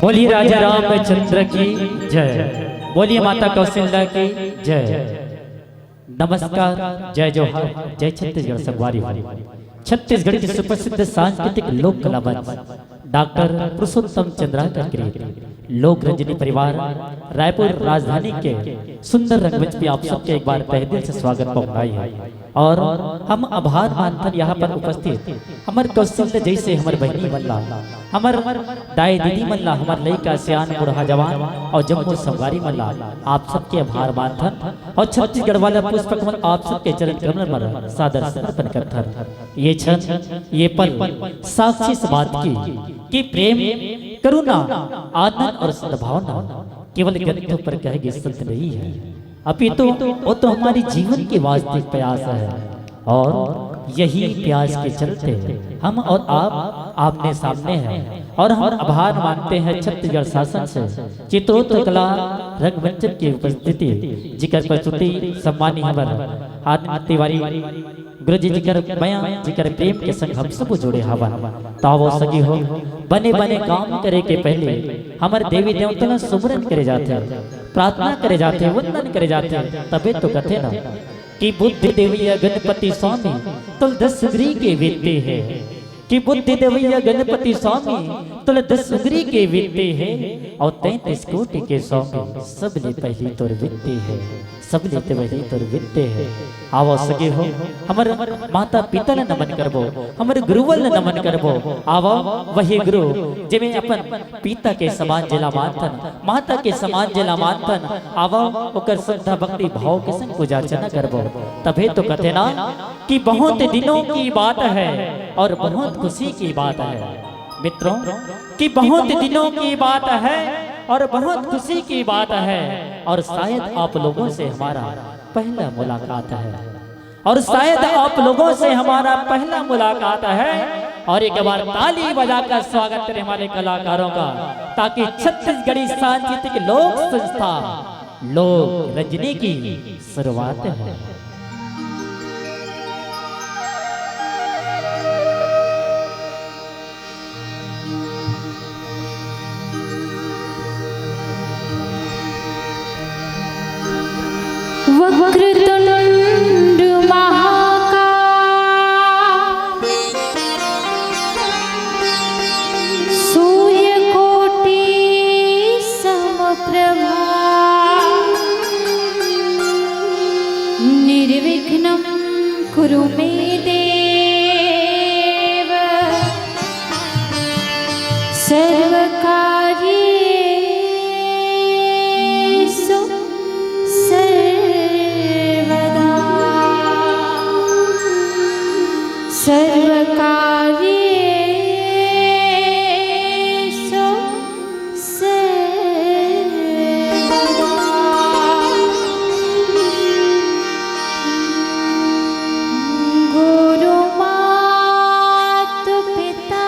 बोलिए राजा रामचंद्र की जय। बोलिए माता कौशल्या की जय। नमस्कार, जय जोहार, जय छत्तीसगढ़ सगवारी। छत्तीसगढ़ की सुप्रसिद्ध सांस्कृतिक लोक कला मंच डॉक्टर पुरुषोत्तम चंद्राकर लोक रंजनी परिवार रायपुर राजधानी के सुंदर रंगमंच पे आप सबके एक बार तहे दिल से स्वागत पहुंचाई है। और हम आभार मानथन यहाँ पर उपस्थित हमर कौशल्य जैसे हमर बहनी मल्ला, हमर दाई दीदी मल्ला, हमर लड़का सियान बूढ़ा जवान और जम्मू सवारी मल्ला, आप सबके आभार मानथन। और छत्तीसगढ़ वाला पुष्प कमल आप सबके चरण कमल पर सादर समर्पण करथन। ये क्षण ये पल साक्षी इस बात की प्रेम करुणा आनंद और सद्भावना केवल ग्रंथों पर कहे संत नहीं है, अपितु वो तो हमारी जीवन की वास्तविक प्रयास है। और यही प्यास के चलते हम और आप आमने सामने हैं। और हम आभार मानते हैं छत्तीसगढ़ शासन से चित्रोत्तर कला रंगमंचन की उपस्थिति जिकर प्रस्तुति सम्मानी हमार आत्मा तिवारी गुरु जी जिकर बयां जिकर प्रेम के संग हम सब जुड़े हवा तावो सगी हो बने बने काम करे के पहले हमारे देवी देवता सुमरन करे जाते, प्रार्थना करे जाते, वंदन करे जाते, तबे तो कहते ना कि बुद्धि देवैया गणपति स्वामी तुल 10 उंगली के विद्ते है, कि बुद्धि देवैया गणपति स्वामी तुल 10 उंगली के विद्ते है और 33 कोटि के स्वामी सबले पहली तोर विद्ते है, सबले पहली तोर विद्ते है। आवो सगे हो हमर माता पिता ने नमन करबो, हमर गुरुवल ने नमन करबो। आवो वही गुरु जिमें अपन पिता के समान जिला मानथन, माता के समान जिला मानथन। आवो ओकर श्रद्धा भक्ति भाव के संग पूजा अर्चना करबो। तबे तो कहते ना कि बहुत दिनों की बात है और बहुत खुशी की बात है मित्रों, कि बहुत दिनों की बात है और बहुत खुशी की बात है। और शायद आप लोगों से हमारा पहला मुलाकात है, और शायद आप लोगों से हमारा पहला मुलाकात है। और एक बार ताली बजाकर स्वागत करें हमारे कलाकारों का, ताकि छत्तीसगढ़ी सांस्कृतिक लोक संस्था लोक रंजनी की शुरुआत है। वक्रतुंड महाकाय सूर्यकोटि समप्रभा निर्विघ्नं कुरु मे देव सर्वकार्येषु सर्वकार्येषु सर्वदा। गुरु मातु पिता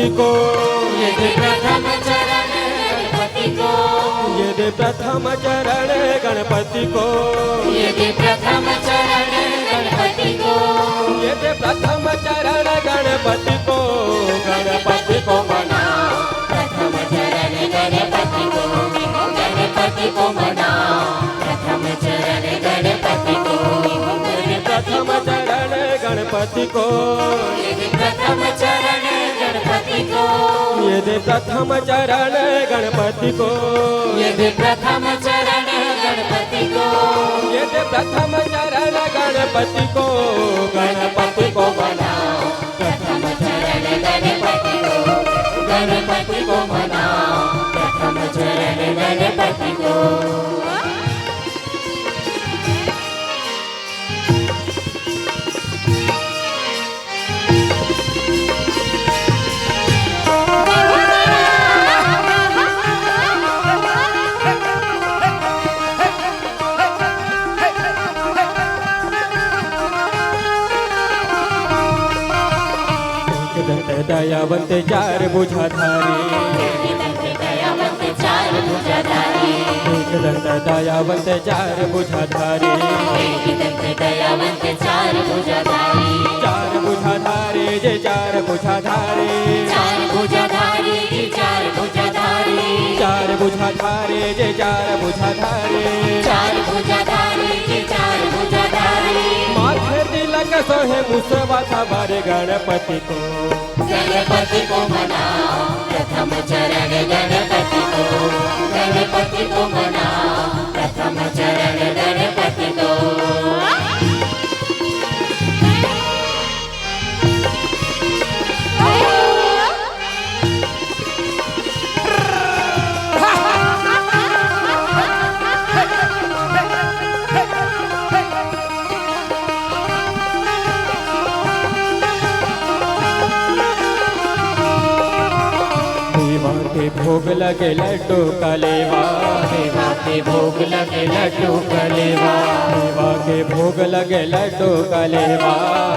गणपति को, ये दे प्रथम चरण गणपति को, ये दे प्रथम चरण गणपति को, ये दे प्रथम चरण गणपति को, ये दे प्रथम चरण गणपति को, गणपति को मनाओ, प्रथम चरण गणपति को, गणपति को मनाओ, प्रथम चरण गणपति को, प्रथम चरण गणपति को, ये दे प्रथम चरण गणपति को, ये दे प्रथम चरण गणपति को, ये दे प्रथम चरण गणपति को, ये दे प्रथम चरण गणपति को, गणपति को मनाओ, प्रथम चरण गणपति को, गणपति को मनाओ, प्रथम चरण गणपति को। दयावंत चार भुजाधारी, दयावंत चार भुजाधारी, एकदंत दयावंत चार भुजाधारी, दयावंत चार भुजाधारी, चार भुजाधारी जे चार भुजाधारी, चार भुजाधारी, चार भुजाधारी, चार भुजाधारी जे चार भुजाधारी, चार भुजाधारी, चार भुजाधारी, माथे तिलक सोहे मुसवाता बारे गणपति को, गणपति को मनाओ, प्रथम चरण गणपति को, गणपति को मनाओ, प्रथम चरण गणपति को। के भोग लगे लड्डू कलेवा, देवा के भोग लगे लड्डू कलेवा, देवा के भोग लगे लड्डू कलेवा,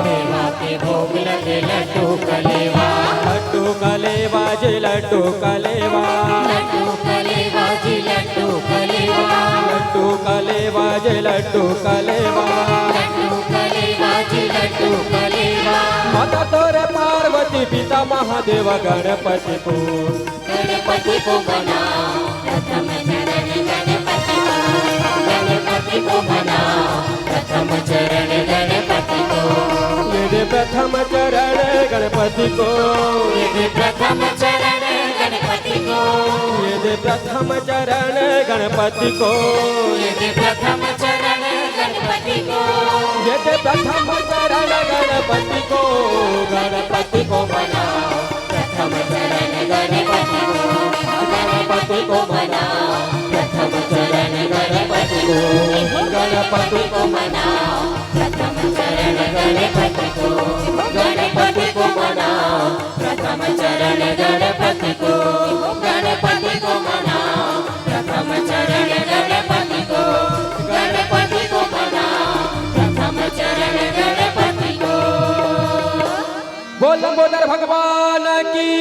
देवा के भोग लगे लड्डू कलेवा, लड्डू कलेवा जी लड्डू कलेवा, लड्डू कलेवा जी लड्डू कलेवा, लड्डू कलेवा जी लड्डू कलेवा, लड्डू कलेवा जी लड्डू कलेवा, माता तोरे पार्वती पिता महादेव गणपति को, गणपति को मनाओ, प्रथम चरण गणपति को, गणपति को मनाओ, प्रथम चरण गणपति को, ये दे प्रथम चरण गणपति को, ये दे प्रथम चरण गणपति को, ये दे प्रथम चरण गणपति को, ये दे प्रथम चरण गणपति को, ये दे प्रथम चरण गणपति को, गणपति को मनाओ, प्रथम चरण गणपति को, गणपति को मनाओ, प्रथम चरण गणपति को, गणपति को मनाओ, प्रथम चरण गणपति को, गणपति को मनाओ, प्रथम चरण गणपति को, गणपति को मनाओ, प्रथम चरण गणपति को, गणपति को मनाओ, प्रथम चरण गणपति को। बोल बोलर भगवान की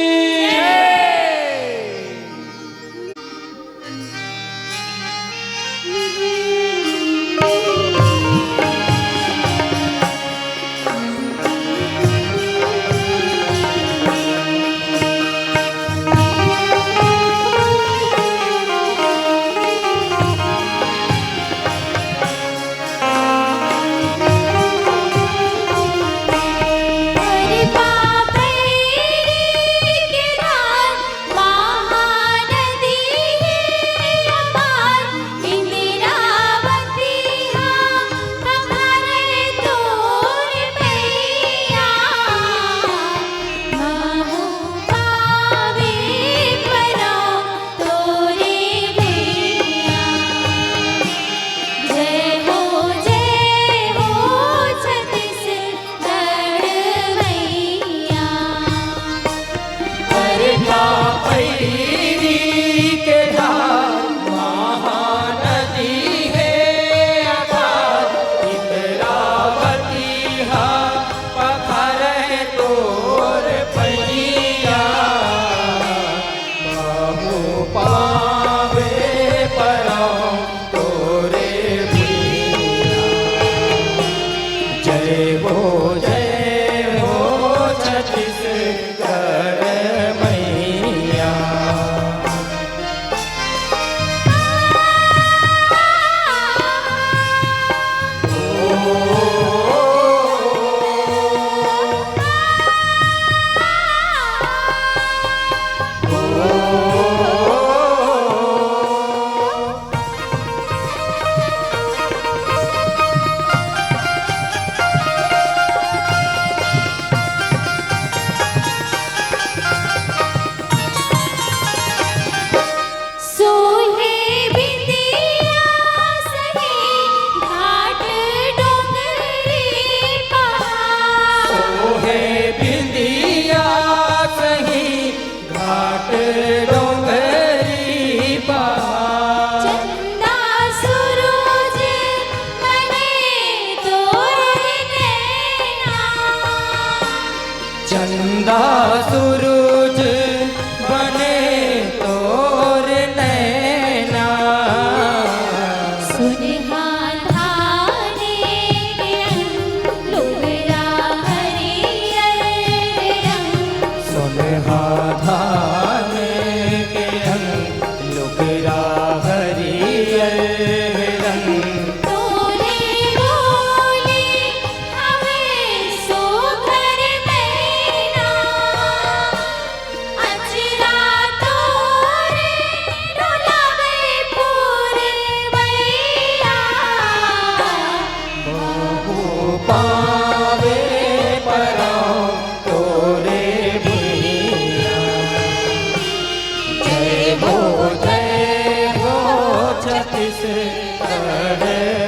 छत्तीसगढ़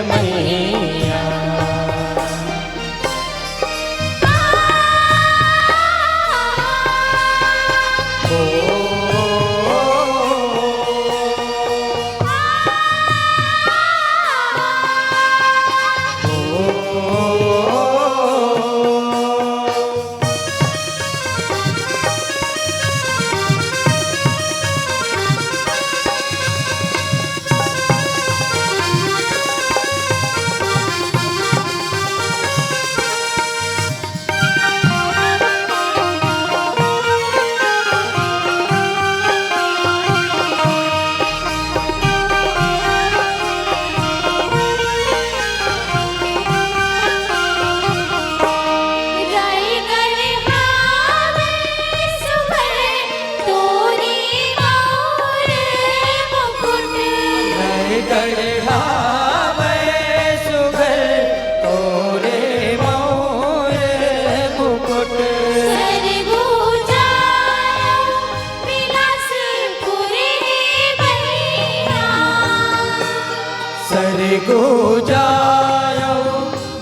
मैया। गुजायो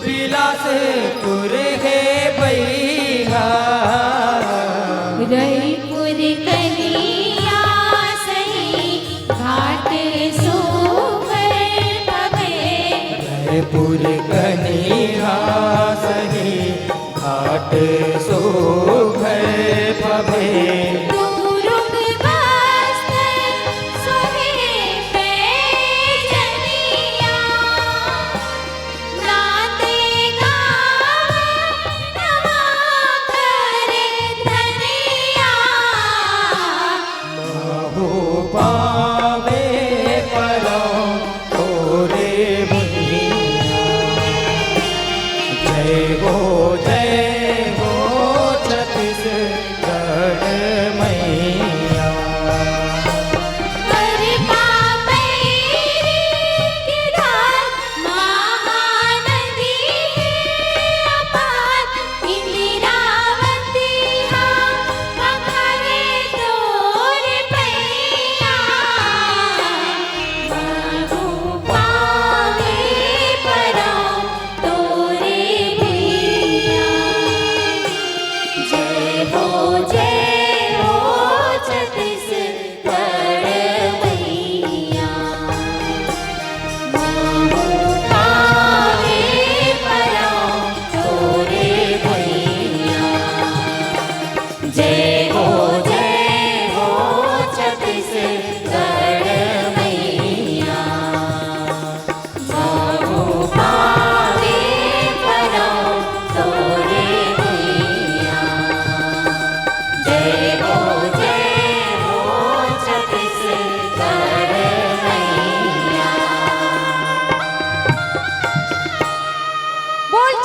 बिलासपुर है भैया। रईपुर कलिया सही घाट सोहर पवे। रईपुर कलिया सही घाट सोहर पवे।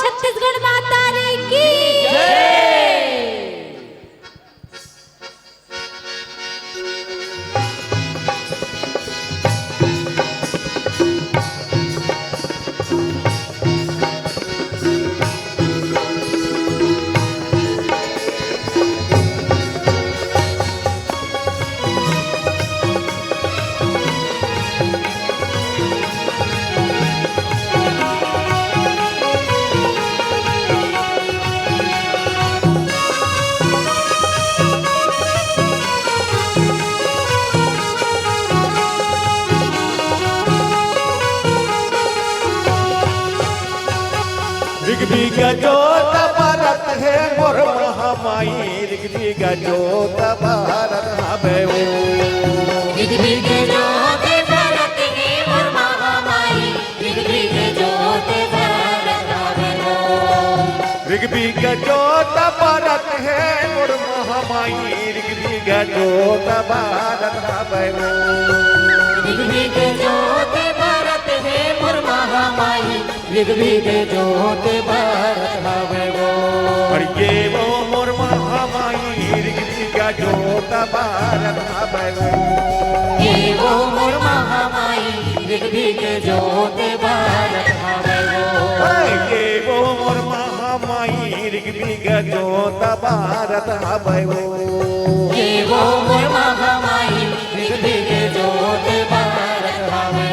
छत्तीसगढ़ माता रे की जोत भारत है मोर महामाई। ऋग्वेद जोत भारत हवे ऋग्वेद जोत भारत है मोर महामाई। ऋग्वेद जोत भारत हवे ऋग्वेद जोत भारत है मोर महामाई। ऋग्वेद जोत भारत हवे ऋग्वेद जोत भारत है मोर महामाई। ऋग्वेद जोत भारत हवे और ये वो मोर महामाई। ऋग्वेद जोत भारत हवे ये वो मोर महामाई। ऋग्वेद जोत भारत हवे ये वो मोर महामाई। ऋग्वेद जोत भारत हवे ये वो मोर महामाई। ऋग्वेद जोत भारत हवे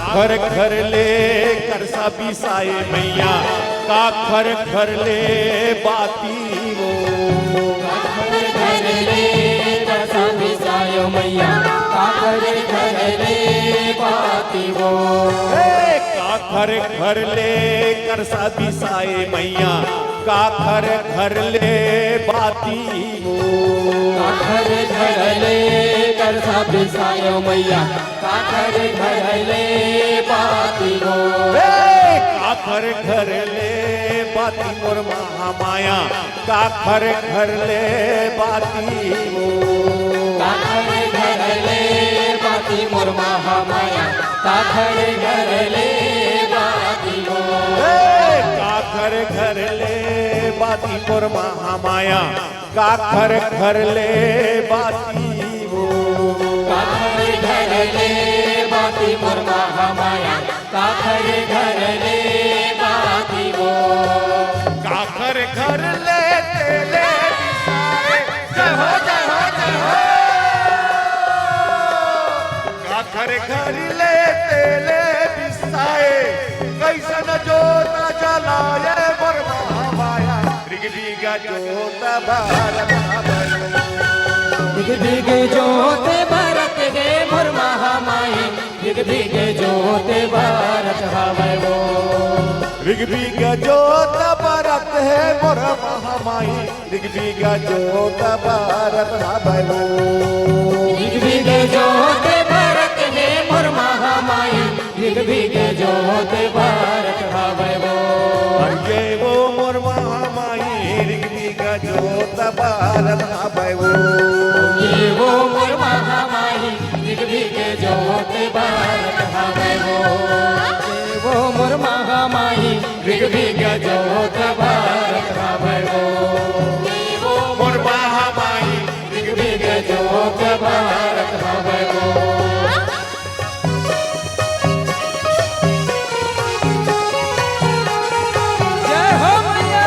काखर घर ले कर सभी साए मैया काखर घर ले बाती वो घर ले करसा बिसायो मैया काकर घर ले बाती वो काखर घर ले कर सभी साए मैया काखर घर ले बाती वो काकर घर ले करसा बिसायो मैया काकर घर ले बाती वो काखर घर ले बाती मोर महामाया काखर घर ले बाती वो काकर घर ले बाती मोर महामाया काकर घर ले बाती वो काखर घर ले बाती मोर महामाया काखर घर ले बाती वो काकर घर ले बाती मोर महामाया काकर घर ले बाती वो काखर घर ले तेले बिसाए जय हो जय हो जय हो काखर घर ले तेले बिसाए कैसन जोता जलाए मोर महामाया ऋग्विगा जोता भारत दिग दिग जोत भरत गे मोर महामाई दिग दिग जोत भरत हवै वो ऋग्विगा जोता भारत है मोर महामाई ऋग्विगा जोता भारत हवै वो दिग दिग जोत भरत गे मोर महामाई दिग दिग जोत भरत हवै वो ये वो मोर महामाई ऋग्विगा जोता भारत हवै वो ये वो मोर महामाई दिग दिग जोत भरत हवै वो ये वो मोर महामाई दिग दिग जोत भरत हवै वो ये वो मोर महामाई दिग दिग जोत भरत हवै वो जय हो मैया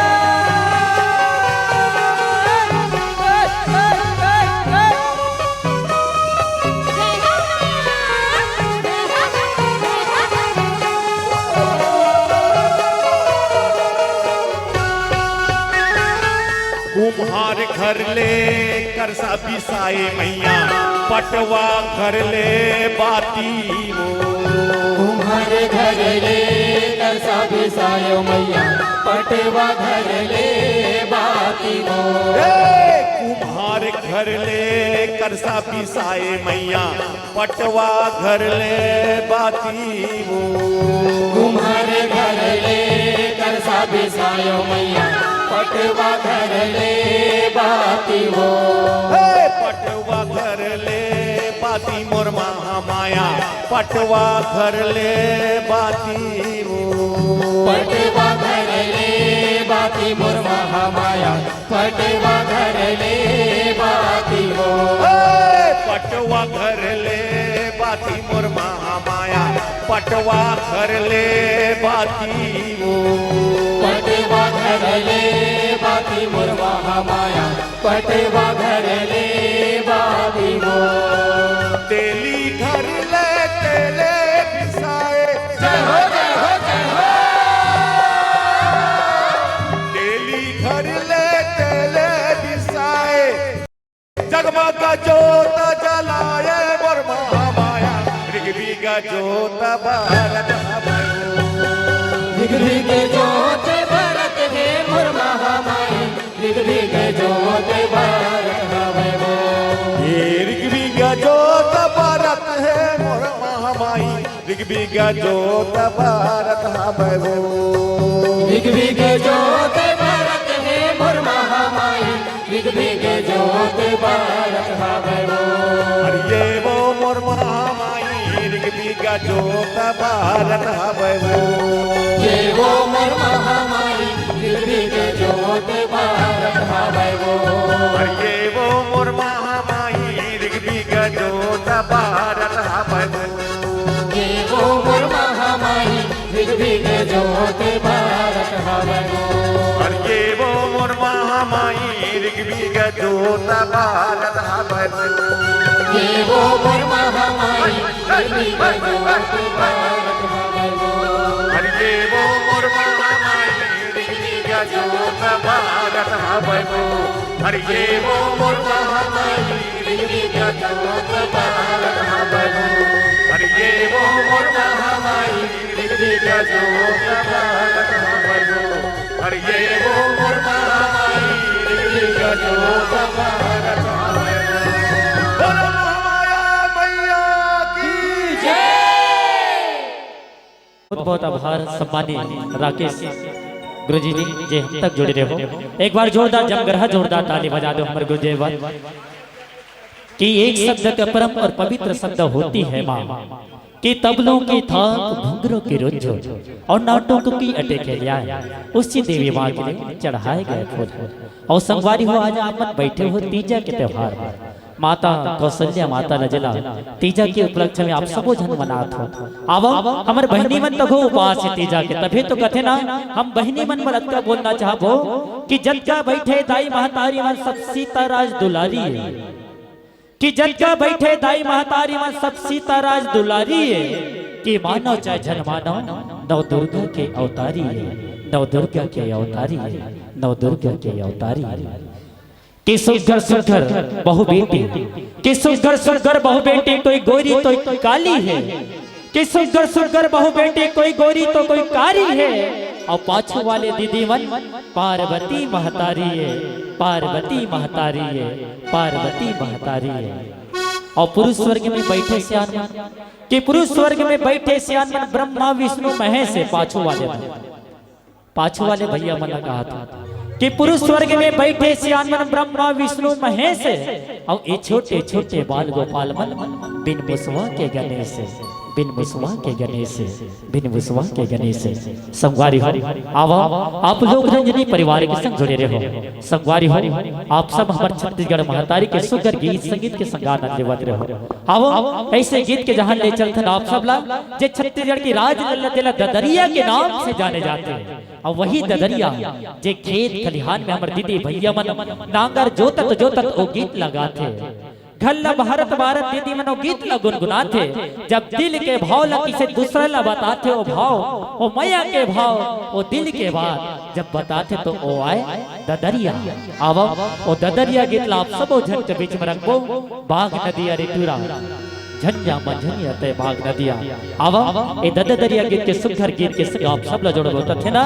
कुम्हार घर ले कर सभी साए मैया पटवा घर ले बाती वो तुम्हारे घर ले कर सब सायो मैया पटवा घर ले बाती वो कुम्हार घर ले कर सभी साए मैया पटवा घर ले बाती वो तुम्हारे घर ले कर सब सायो मैया पटवा घर ले बाती वो पटवा घर ले बाती मोर महामाया पटवा घर ले बाती वो पटवा घर ले बाती मोर महामाया पटवा घर ले बाती वो पटवा घर ले बाती मोर महामाया पटवा घर ले बाती वो पटवा घर ले बाती मोर महामाया पटवा घर ले बाती वो तेली घर ले तेले बिसाए जय हो जय हो जय हो तेली घर ले तेले बिसाए जगमगा जोत जलाए मोर महामाया ऋग्विगा जोत भारत दिग दिग जोत भरत हे मोर महामाई दिग दिग जोत भरत हवै वो ऋग्विगा जोत भारत है मोर महामाई ऋग्विगा जोत भारत हवै वो दिग दिग जोत भरत हे मोर महामाई दिग दिग जोत भरत हवै वो ये वो मोर महामाई ऋग्विगा जोत भारत हवै वो ये वो मोर महामाई दिग दिग जोत भरत हवै वो ये वो मोर महामाई ऋग्विगा जोत भारत हवै वो ये वो मोर महामाई दिग दिग जोत भरत हवै वो ये वो मोर महामाई ऋग्विगा जोत भारत हवै वो ये वो मोर महामाई दिग दिग जोत भरत ये वो मोर महामाई ऋग्विज्ञ जोत भारत हवै वो अरे ये वो मोर महामाई ऋग्विज्ञ जोत भारत हवै वो अरे ये वो मोर महामाई ऋग्विज्ञ जोत भारत हवै वो अरे ये वो मोर महामाई ऋग्विज्ञ जोत भारत हवै वो बोलो महामाया मैया की जय। बहुत बहुत आभार सम्मानित राकेश गुरुजी जी जे हम तक जुड़े रहे हो। एक बार जोरदार जमगरहा जोरदार ताली बजा दो हमारे गुरुदेव कि एक शब्द का परम और पवित्र शब्द होती है माँ कि तबलों की थाक घुंघरों की रुझो और नाटकों की अटेके लिया उसी देवी माँ के लिए चढ़ाए गए फूल और संगवारी हो आज आप मत बैठे हो तीजा के त्योहार माता कौशल्या माता नजला तीजा के उपलक्ष्य में आप सबो जन मनात हो अब हमारे बहनी मन तक उपास है तीजा के तभी तो कथे ना हम बहनी मन मरत का बोलना चाहबो कि जग का बैठे दाई महतारी मन सब सीताराज दुलारी है कि जग का बैठे दाई महतारी मन सब सीताराज दुलारी है कि मानो चाहे जन मानो नव दुर्गा के अवतारी है नव दुर्गा के अवतारी है नव दुर्गा के अवतारी है कि सुघर सुघर बहु बेटी कि सुघर सुघर बहु बेटी कोई गोरी तो कोई काली है कि सुघर सुघर बहु बेटी कोई गोरी तो कोई कारी है और पाछू वाले दीदी मन पार्वती महतारी है पार्वती महतारी है पार्वती महतारी है और पुरुष स्वर्ग में बैठे सियान कि पुरुष स्वर्ग में बैठे सियान मन ब्रह्मा विष्णु महेश है पाछू वाले भैया मन कहा था कि पुरुष स्वर्ग में बैठे सियान मन ब्रह्मा विष्णु महेश और ये छोटे छोटे बाल गोपाल मन बिन मुसवा के गणेश बिन मुसवा के गणेश बिन मुसवा के गणेश संगवारी हो आवा आप लोग रंजनी परिवार के संग जुड़े रहो संगवारी हो आप सब हमारे छत्तीसगढ़ महतारी के सुगर गीत संगीत के संगान लेवत रहो आओ ऐसे गीत के जहां ले चलते आप सब ला जे छत्तीसगढ़ की राज लल्ला ददरिया के नाम से जाने जाते हैं और वही ददरिया जे खेत खलिहान में हमारे दीदी भैया मन नांगर जोतत जोतत वो गीत लगाते घल्ला भारत भारत दीदी मनो गीत ला गुनगुनाते जब दिल के भाव ला किसे दूसरा ला बताते वो भाव वो मैया के भाव वो दिल के बात जब बताते तो वो आए ददरिया आवो वो ददरिया गीत ला आप सबो जन के बीच में रखबो बाघ नदिया रिटूरा झंझा मंझनिया ते बाघ नदिया आवा ए ददरिया गीत के सुघर गीत के आप सब ला जोड़बो तो थे ना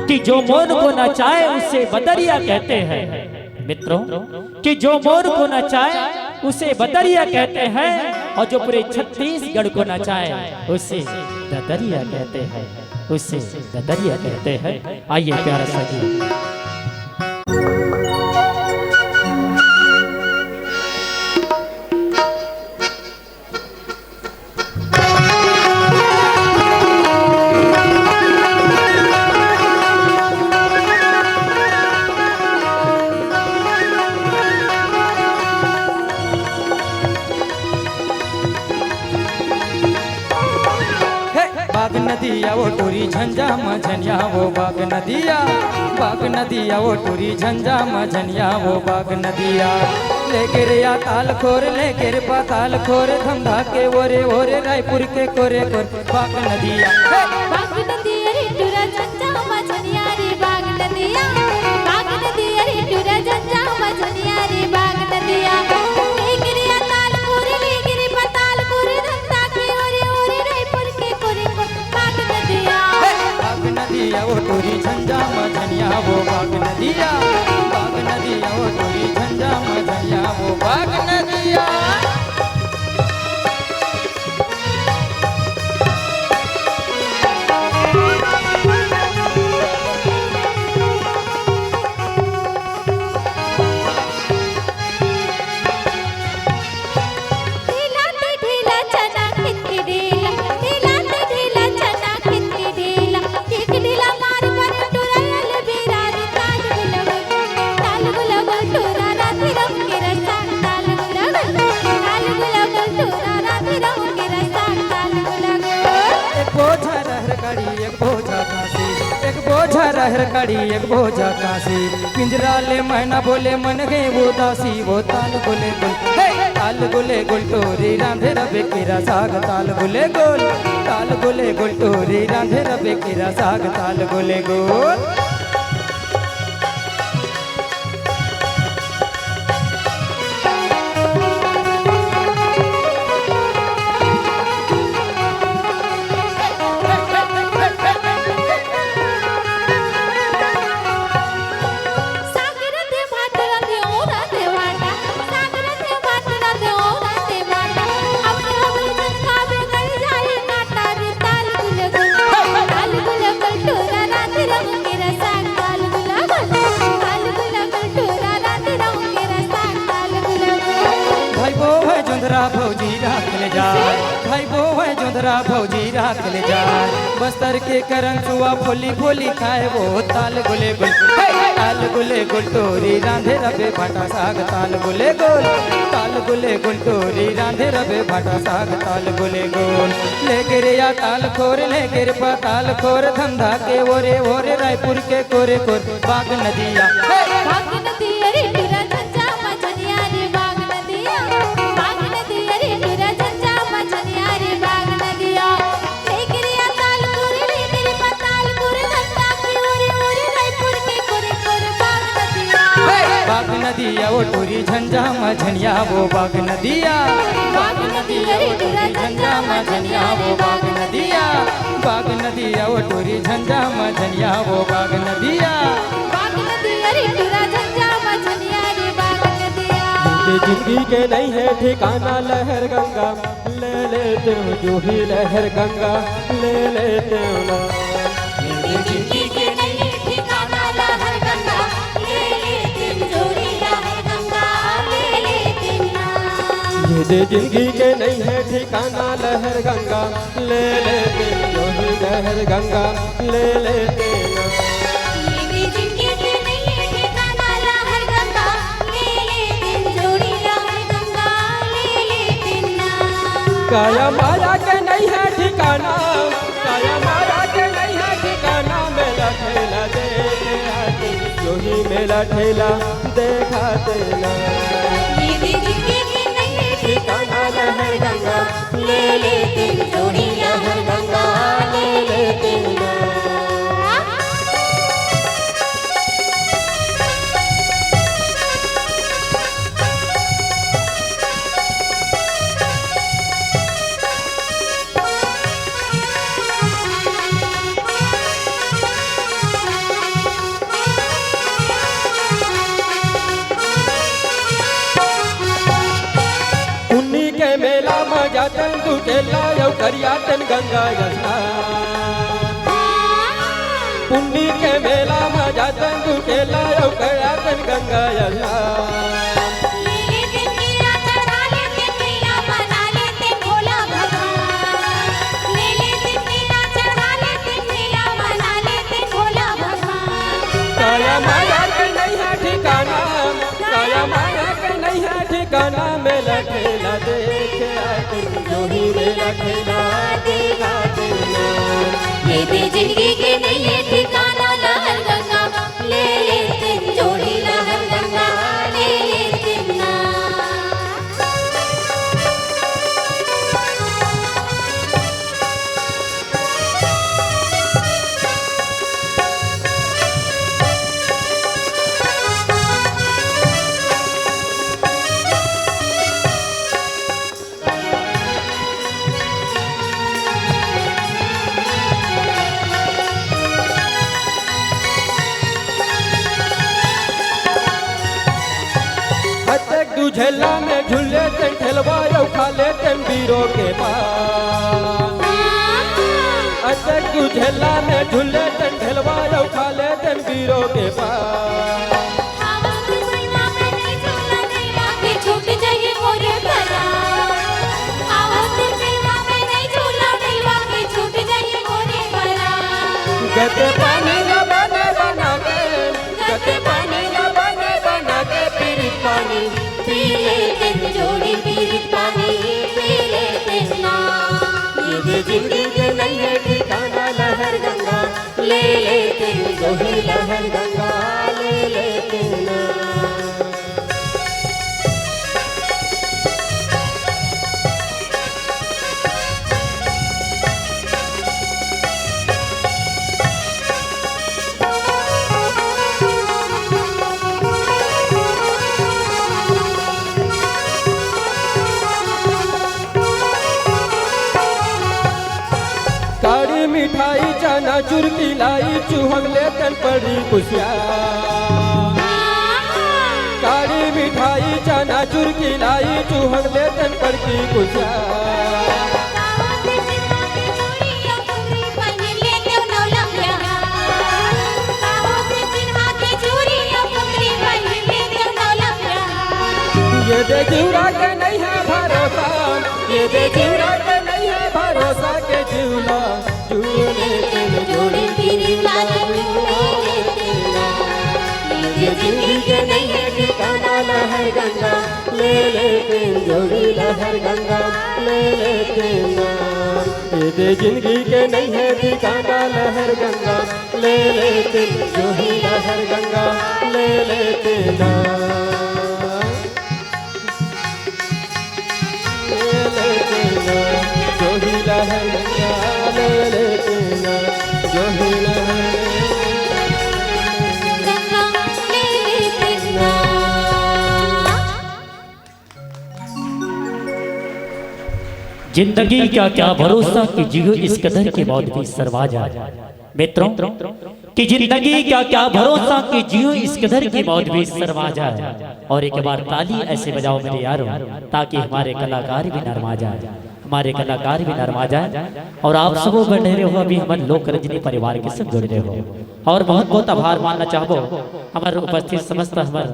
कि जो मोर को नचाए उसे बदरिया कहते हैं मित्रों कि जो मोर को नचाए उसे बदरिया कहते हैं और जो पूरे छत्तीसगढ़ को नचाए उसे ददरिया कहते हैं उसे ददरिया कहते हैं आइए प्यारा सा गीत बाग नदिया वो टूरी झंझा मझनिया वो बाग नदिया वो टूरी झंझा मझनिया वो बाग नदिया ले गिरिया ताल खोर ले गिर पाताल खोर धमधा के ओरे ओरे रायपुर के कोरे कोर बाग नदिया रे टूरा झंझा मझनिया रे बाग नदिया रे टूरा झंझा मझनिया रे बाग नदिया ले गिरिया ताल कोरे ले गिरी पाताल कोरे धमधा के ओरे ओरे रायपुर के कोरे कोर बाग नदिया वो टूरी झंझा मझनिया वो बाग नदिया वो टूरी झंझा मझनिया वो बाग नदिया रहर कड़ी एक बोझा काशी पिंजरा ले मैना बोले मन गए वो दासी वो ताल बोले बोल ताल गुले गुलटोरी रांधे रबे केरा साग ताल गुले गुलटोरी रांधे रबे केरा साग ताल गुले गोल भौजी राख ले जाए भाई बो है जोंधरा भौजी राख ले जाए बस्तर के करन सुआ फोली फोली खाए वो ताल गुले गुल टोरी रांधे रबे भाटा साग ताल गुले टोरी रांधे रबे भाटा साग ताल गुले गोल ले गिरे या ताल खोर ले गिर ताल खोर धंधा के ओरे ओरे रायपुर के कोरे कोर बाग नदिया बाग नदिया वो टोरी झंझा मझनिया वो बाग नदिया वो टोरी झंझा मझनिया वो बाग नदिया वो टोरी झंझा मझनिया वो बाग नदिया जिंदगी के नहीं है ठिकाना लहर गंगा ले लेते हो जो ही लहर गंगा ले लेते हो ना जिंदगी के नहीं है ठिकाना लहर गंगा ले लेते जोड़ी लहर गंगा ले लेते ना ये जिंदगी के नहीं है ठिकाना लहर गंगा ले लेते जो ही लहर गंगा ले लेते ना काया माया के नहीं है ठिकाना काया माया के नहीं है ठिकाना मेला ठेला देखे आते जो ही मेला ठेला देखाते ना ठिकाना लहर गंगा ले लेते जोड़ी लहर गंगा ले लेते ना मेला मजा तन दुटेला यौ करिया तन गंगा यस्ना पुन्नी के मेला मजा तन दुटेला यौ करिया तन गंगा यस्ना काया माया के नहीं है ठिकाना काया माया के नहीं है ठिकाना मेला ठेला देखे आते जो ही मेला ठेला देखाते ये जिंदगी के नहीं है ठिकाना लहर गंगा ले लेते जोड़ी लहर गंगा ले लेते ना झेला में झूले तन ठेलवा यौ खाले तन बीरो के पास अटक तू झेला में झूले तन ठेलवा यौ खाले तन बीरो के पास गते पानी न बने बना के गते पानी न बने बना के पीरित पानी पी लेते जोड़ी पीरित पानी पी लेते ना ये जिंदगी के नहीं है ठिकाना लहर गंगा ले लेते जो ही लहर गंगा ले लेते ना चूहंग ले तन पड़ी कुसिया काली मिठाई चना चूर की लाई चूहंग ले तन पड़ती कुसिया ये दे जीवरा के नहीं है भरोसा ये दे जीवरा के नहीं है भरोसा के जीवला झूले के जोड़ी तेरी लाली ये जिंदगी के नहीं है ठिकाना लहर गंगा ले लेते जोड़ी लहर गंगा ले लेते नाम ये दे जिंदगी के नहीं है ठिकाना लहर गंगा ले लेते जोड़ी लहर गंगा ले लेते नाम जो ही लहर गंगा ले लेते ना जो ही लहर गंगा ले लेते ना। जिंदगी का क्या भरोसा कि जियो इस कदर के बाद भी सरवाज आ मित्रों कि जिंदगी का क्या भरोसा कि जियो इस कदर की मौत भी सरवा जाए। और एक बार ताली ऐसे बजाओ मेरे यारों ताकि हमारे कलाकार भी नरमा जाए हमारे कलाकार भी नरमा जाए और आप सब बने रहे हो अभी हमारे लोक रजनी परिवार के साथ जुड़ रहे हो और बहुत बहुत आभार मानना चाहबो हमारे उपस्थित समस्त हमारे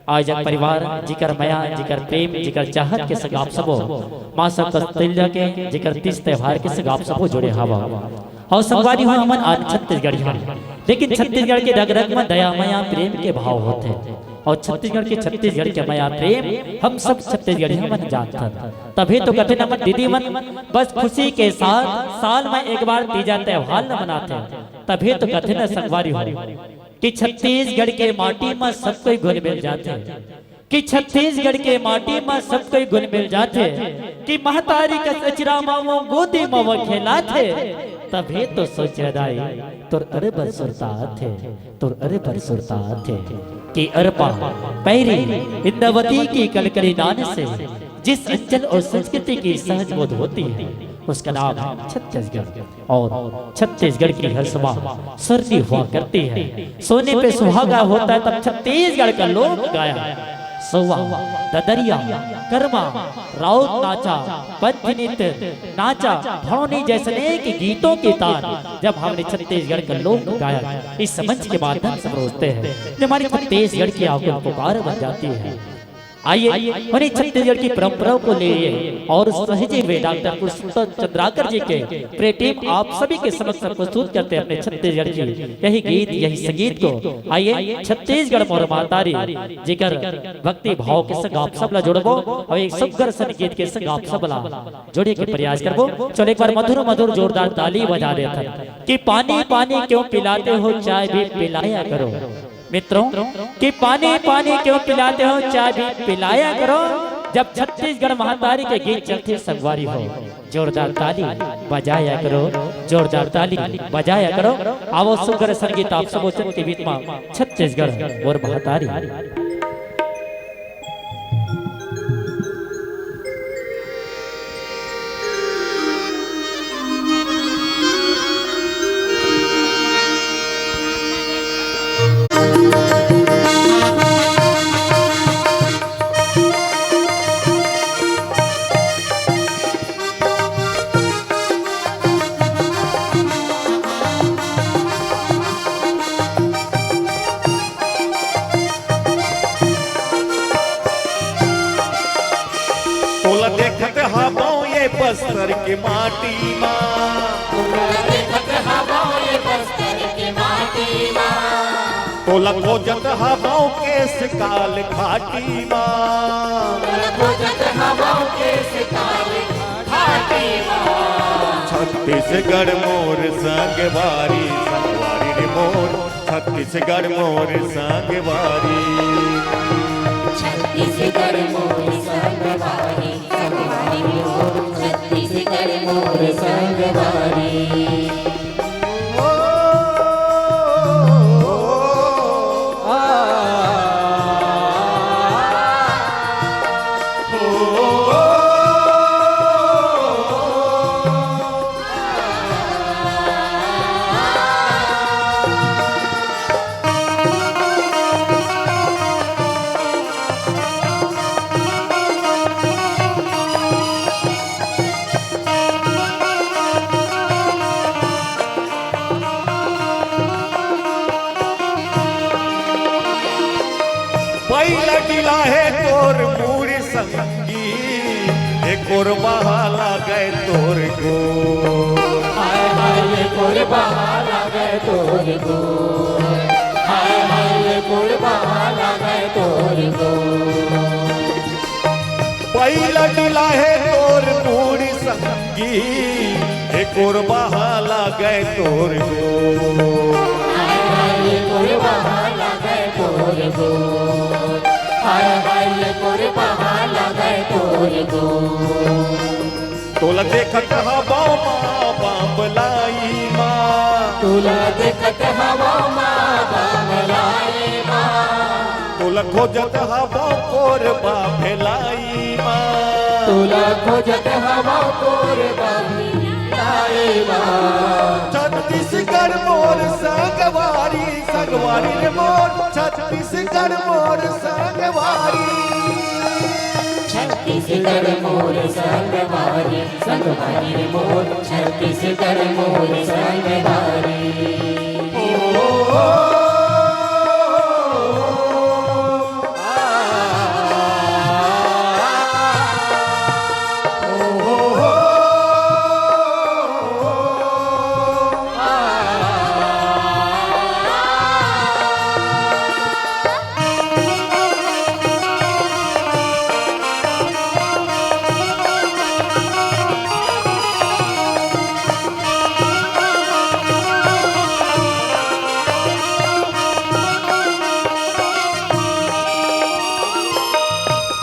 आयोजक परिवार जिकर मया जिकर प्रेम जिकर चाहत के संग आप सबो माँ सब कस्तल्या के जिकर तीज त्योहार के संग आप सबो जुड़े हवा और संगवारी हो हमन आज छत्तीसगढ़ लेकिन छत्तीसगढ़ के रग रग में दया मया प्रेम के भाव होते और छत्तीसगढ़ के मया प्रेम हम सब छत्तीसगढ़ी मन जानता तभी तो कठिन मन दीदी मन बस खुशी के साथ साल में एक बार तीजा त्योहार न मनाते तभी तो कठिन संगवारी हो कि छत्तीसगढ़ के माटी में सब कोई घुल मिल जाते कि छत्तीसगढ़ के माटी में सब कोई घुल मिल जाते कि महतारी का सचरा मामो गोदी में वो खेलाते तभी तो सोच रदाई तुर अरे बरसुरता थे तुर अरे बरसुरता थे कि अरपा पैरी इंद्रवती की कलकली नान से जिस अंचल और संस्कृति की सहज बोध होती है उसका नाम है छत्तीसगढ़ और छत्तीसगढ़ की हर सुबह सर्दी हुआ करती है सोने पे सुहागा होता है तब छत्तीसगढ़ का लोक गाया सौवा ददरिया कर्मा राउत नाचा पंचनित नाचा भौनी जैसे अनेक गीतों की तार जब हमने छत्तीसगढ़ का लोक गाया इस मंच के माध्यम से परोसते हैं हमारी छत्तीसगढ़ की आंखों पुकार बन जाती है आइए हमारी छत्तीसगढ़ की परंपराओं को लिए और सहेजे हुए डॉक्टर पुरुषोत्तम चंद्राकर जी के प्रेम आप सभी के समक्ष प्रस्तुत करते हैं अपने छत्तीसगढ़ की यही गीत यही संगीत को आइए छत्तीसगढ़ मोर मातारी जिकर भक्ति भाव के संग आप सब ला जुड़बो और एक सुगर संगीत के संग आप सब ला जोड़े के प्रयास करबो चलो एक बार मधुर मधुर जोरदार ताली बजा देते कि पानी पानी क्यों पिलाते हो चाय भी पिलाया करो मित्रों कि पानी पानी क्यों पिलाते हो चाय भी पिलाया करो जब छत्तीसगढ़ महातारी के गीत चलते संगवारी हो जोरदार ताली बजाया करो जोरदार ताली बजाया करो आवो सुगर संगीत आप सब के बीच में छत्तीसगढ़ और महातारी बस्तर के माटी तोला खोजत हवाओं के सिकाल घाटी छत्तीसगढ़ मोर संगवारी संगवारी रे मोर छत्तीसगढ़ मोर संगवारी छत्तीसगढ़ मोर संगवारी संगवारी मोर छत्तीसगढ़ मोर संगवारी पहिला गिला है तोर मूड़ी संगी एक और बहाला गए तोर को हाय हाय कुर्बाना गए तोर को हाय हाय कुर्बाना गए तोर को पहिला गिला है तोर मूड़ी संगी एक और बहाला गए तोर को हाय हाय कुर्बाना गए तोर को हाय हाय कुर्बाना गए तोर को तोला देखत हवा माँ बाबलाई माँ तुला देखत हवा माँ बाबलाई माँ तोला खोजत हवा कोर बाभेलाई माँ तुला खोजत हवा कोर बाबलाई माँ छत्तीसगढ़ मोर संगवारी संगवारी रे मोर छत्तीसगढ़ मोर संगवारी छत्तीसगढ़ मोर संगवारी संगवारी रे मोर छत्तीसगढ़ मोर संगवारी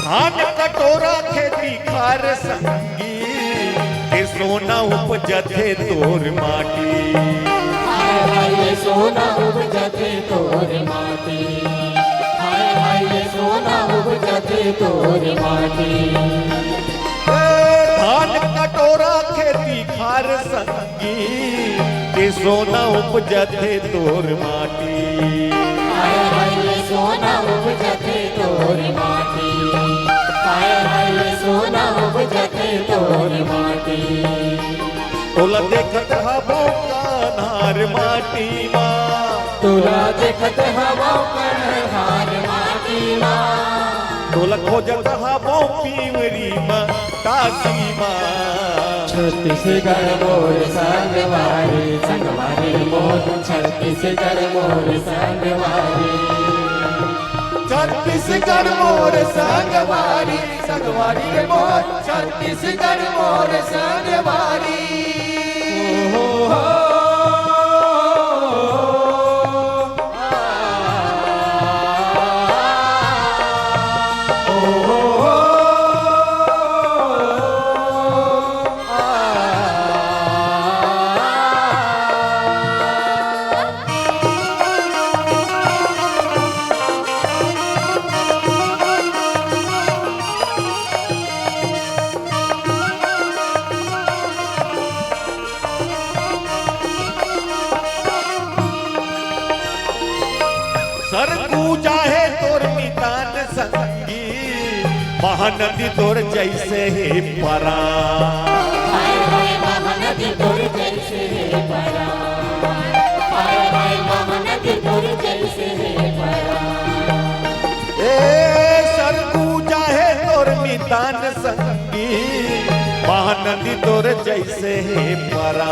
धान कटोरा खेती खार संगी के सोना उपजथे तोर माटी हाय हाय सोना उपजते तोर माटी हाय हाय सोना उपजते तोर माटी धान कटोरा खेती खार संगी के सोना उपजथे तोर माटी हाय हाय सोना उपजते तोर माटी हाय हाय सोना उपजते तोर माटी तोला देखत हवा कान्हार माटी माँ तुला देखत हवा कन्हार माटी माँ तोला खोजत हवा पीवरी माँ काशी माँ छत्तीसगढ़ मोर संगवारी संगवारी मोर छत्तीसगढ़ मोर संगवारी छत्तीसगढ़ मोर संगवारी संगवारी रे मोर छत्तीसगढ़ मोर संगवारी सर पूजा है तोर नितान संगी महानदी तोर जैसे है परा हाय हाय महानदी तोर जैसे है परा हाय हाय महानदी तोर जैसे है परा ए सर पूजा है तोर नितान संगी महानदी तोर जैसे है परा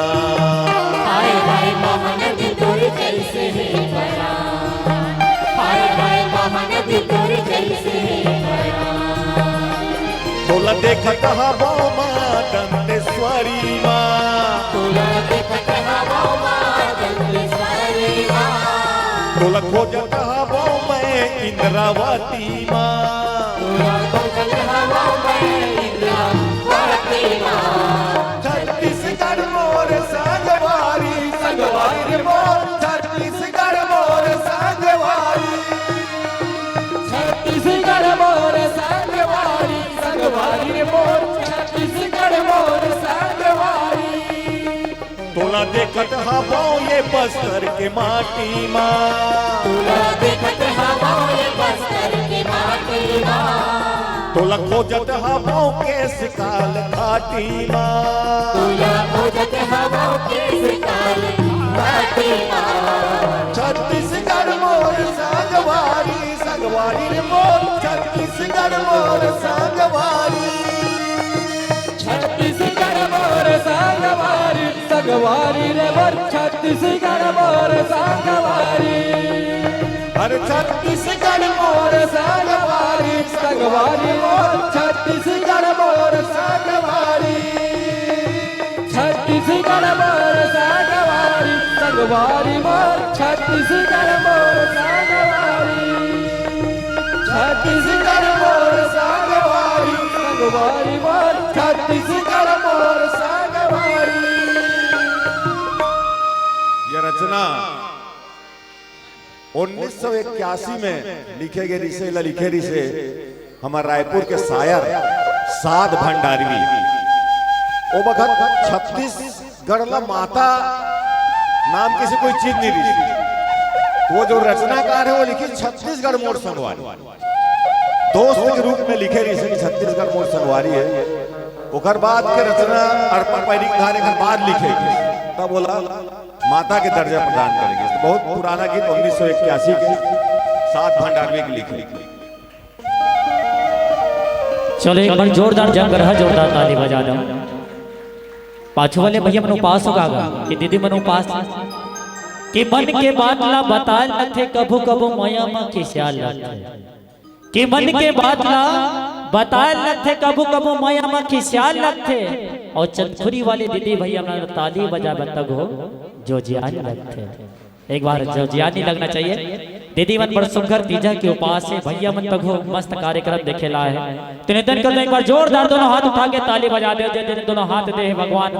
हाय हाय महानदी तोर जैसे है परा हाय हाय महानदी तोर जैसे है परा तोला देखत हवा माँ दंतेश्वरी माँ तुला देखत हवा माँ दंतेश्वरी माँ तोला खोजत हवा मैं इंद्रावती माँ तुला खोजत हवा मैं इंद्रावती माँ छत्तीसगढ़ मोर संगवारी संगवारी रे मोर छत्तीसगढ़ मोर संगवारी छत्तीसगढ़ मोर संगवारी संगवारी रे मोर छत्तीसगढ़ मोर संगवारी तोला देखत हवा ये बस्तर के माटी माँ तुला देखत हवा ये बस्तर के माटी माँ तोला खोजत हवा के सिकाल घाटी माँ तुला खोजत हवा के सिकाल घाटी माँ छत्तीसगढ़ मोर संगवारी संगवारी रे मोर छत्तीसगढ़ मोर संगवारी छत्तीसगढ़ मोर संगवारी संगवारी रे मोर छत्तीसगढ़ मोर संगवारी हर छत्तीसगढ़ मोर संगवारी संगवारी मोर छत्तीसगढ़ मोर संगवारी छत्तीसगढ़ मोर संगवारी संगवारी मोर छत्तीसगढ़ मोर संगवारी छत्तीसगढ़ मोर संगवारी संगवारी मोर छत्तीसगढ़ मोर संगवारी। यह रचना 1981 में लिखे गए रिसे लिखे रिसे हमारे रायपुर के शायर साध भंडारी वो वक्त छत्तीसगढ़ माता नाम की से कोई चीज नहीं लिखी। तो वो जो रचनाकार है वो लिखी छत्तीसगढ़ मोर संगवारी दोस्त के रूप में लिखे रिसे कि छत्तीसगढ़ मोर संगवारी है। ओकर बाद के रचना अर्पण पैनिक धारे के बाद लिखेगी तब बोला माता के दर्जा प्रदान करेंगे। तो बहुत पुराना गीत 1981 के साध भंडारवी की लिखी। चलो एक बार जोरदार जंग रहा, जोरदार ताली बजा दो। पाछू वाले भैया मन उपास होगा कि दीदी मन उपास कि मन के बात ला बताल न थे कभू कभू माया माँ के ख्याल कि मन के बात ला बताल न थे कभू कभू माया माँ के ख्याल थे। और चंदखुरी वाले दीदी भैया मन ताली बजा तब हो जो जियानी लगते। एक बार जो जियानी लगना चाहिए। दीदी मन बड़ सुंदर तीजा के उपास से भैया मन तक हो मस्त कार्यक्रम देखे ला है। तो निधन कर दो एक बार जोरदार दोनों हाथ उठा के ताली बजा दे। दोनों हाथ दे भगवान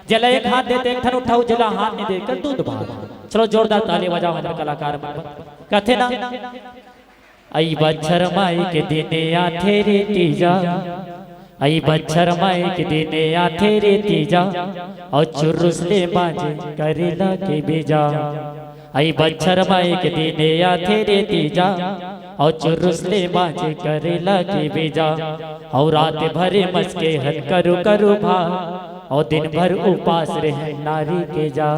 जला एक हाथ देते एक थन उठाओ जला हाथ नहीं देकर दूध भाग। चलो जोरदार ताली बजाओ हमारे कलाकार कहते ना आई बच्छर माई के दिने आथे रे तीजा आई बच्छर माई के दिने आथे रे तीजा और चुर्रुस ले बाजे करेला के बेजा आई बच्छर माई के दिने आथे रे तीजा और चुर्रुस ले बाजे करेला के बेजा और रात भरे मस्के हन करू करू भा और दिन भर उपास रहे नारी के जा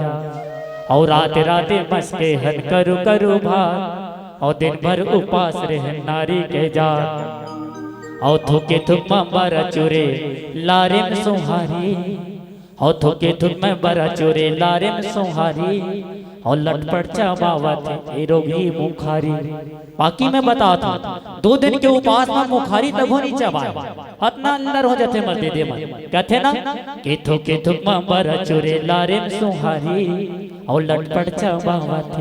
और रात रात मस्के हन करू करू भा और दिन भर उपास रहे नारी के जा और थोके थुक में बरा चुरे लारे में सुहारी और थोके थुक में बरा चुरे लारे में सुहारी और लटपट चाबावत रोगी मुखारी। बाकी मैं बताता हूँ 2 दिन के उपास में मुखारी तब हो नहीं चबाए इतना अंदर हो जाते मरते दे मन कहते ना कि थोके थुक में बरा चुरे लारे में सुहारी और लटपट चाबावत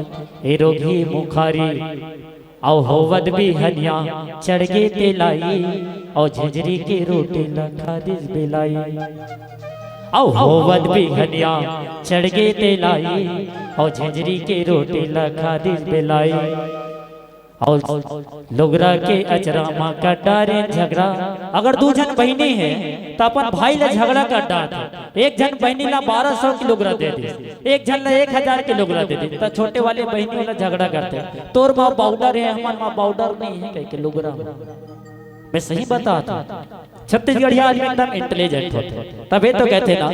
रोगी मुखारी औ होवद भी हनिया चढ़ गे तेलाई और झंझरी के रोटी लखा दिस बेलाई औ होवद भी हनिया चढ़ गे तेलाई और झंझरी के रोटी लखा दिस बेलाई और लोगरा के अचरा माँ का डारे झगड़ा। अगर 2 जन बहनी है तो अपन भाई ला झगड़ा कर डांट। एक जन बहनी ला 1200 किलोग्रा दे दी एक जन ला 1000 किलोग्रा दे दी तो छोटे वाले बहनी वाला झगड़ा करते तोर माँ बाउडर है हमार माँ बाउडर नहीं है कह के लोगरा। मैं सही बताता छत्तीसगढ़ी आदमी एकदम इंटेलिजेंट होते तबे तो कहते ना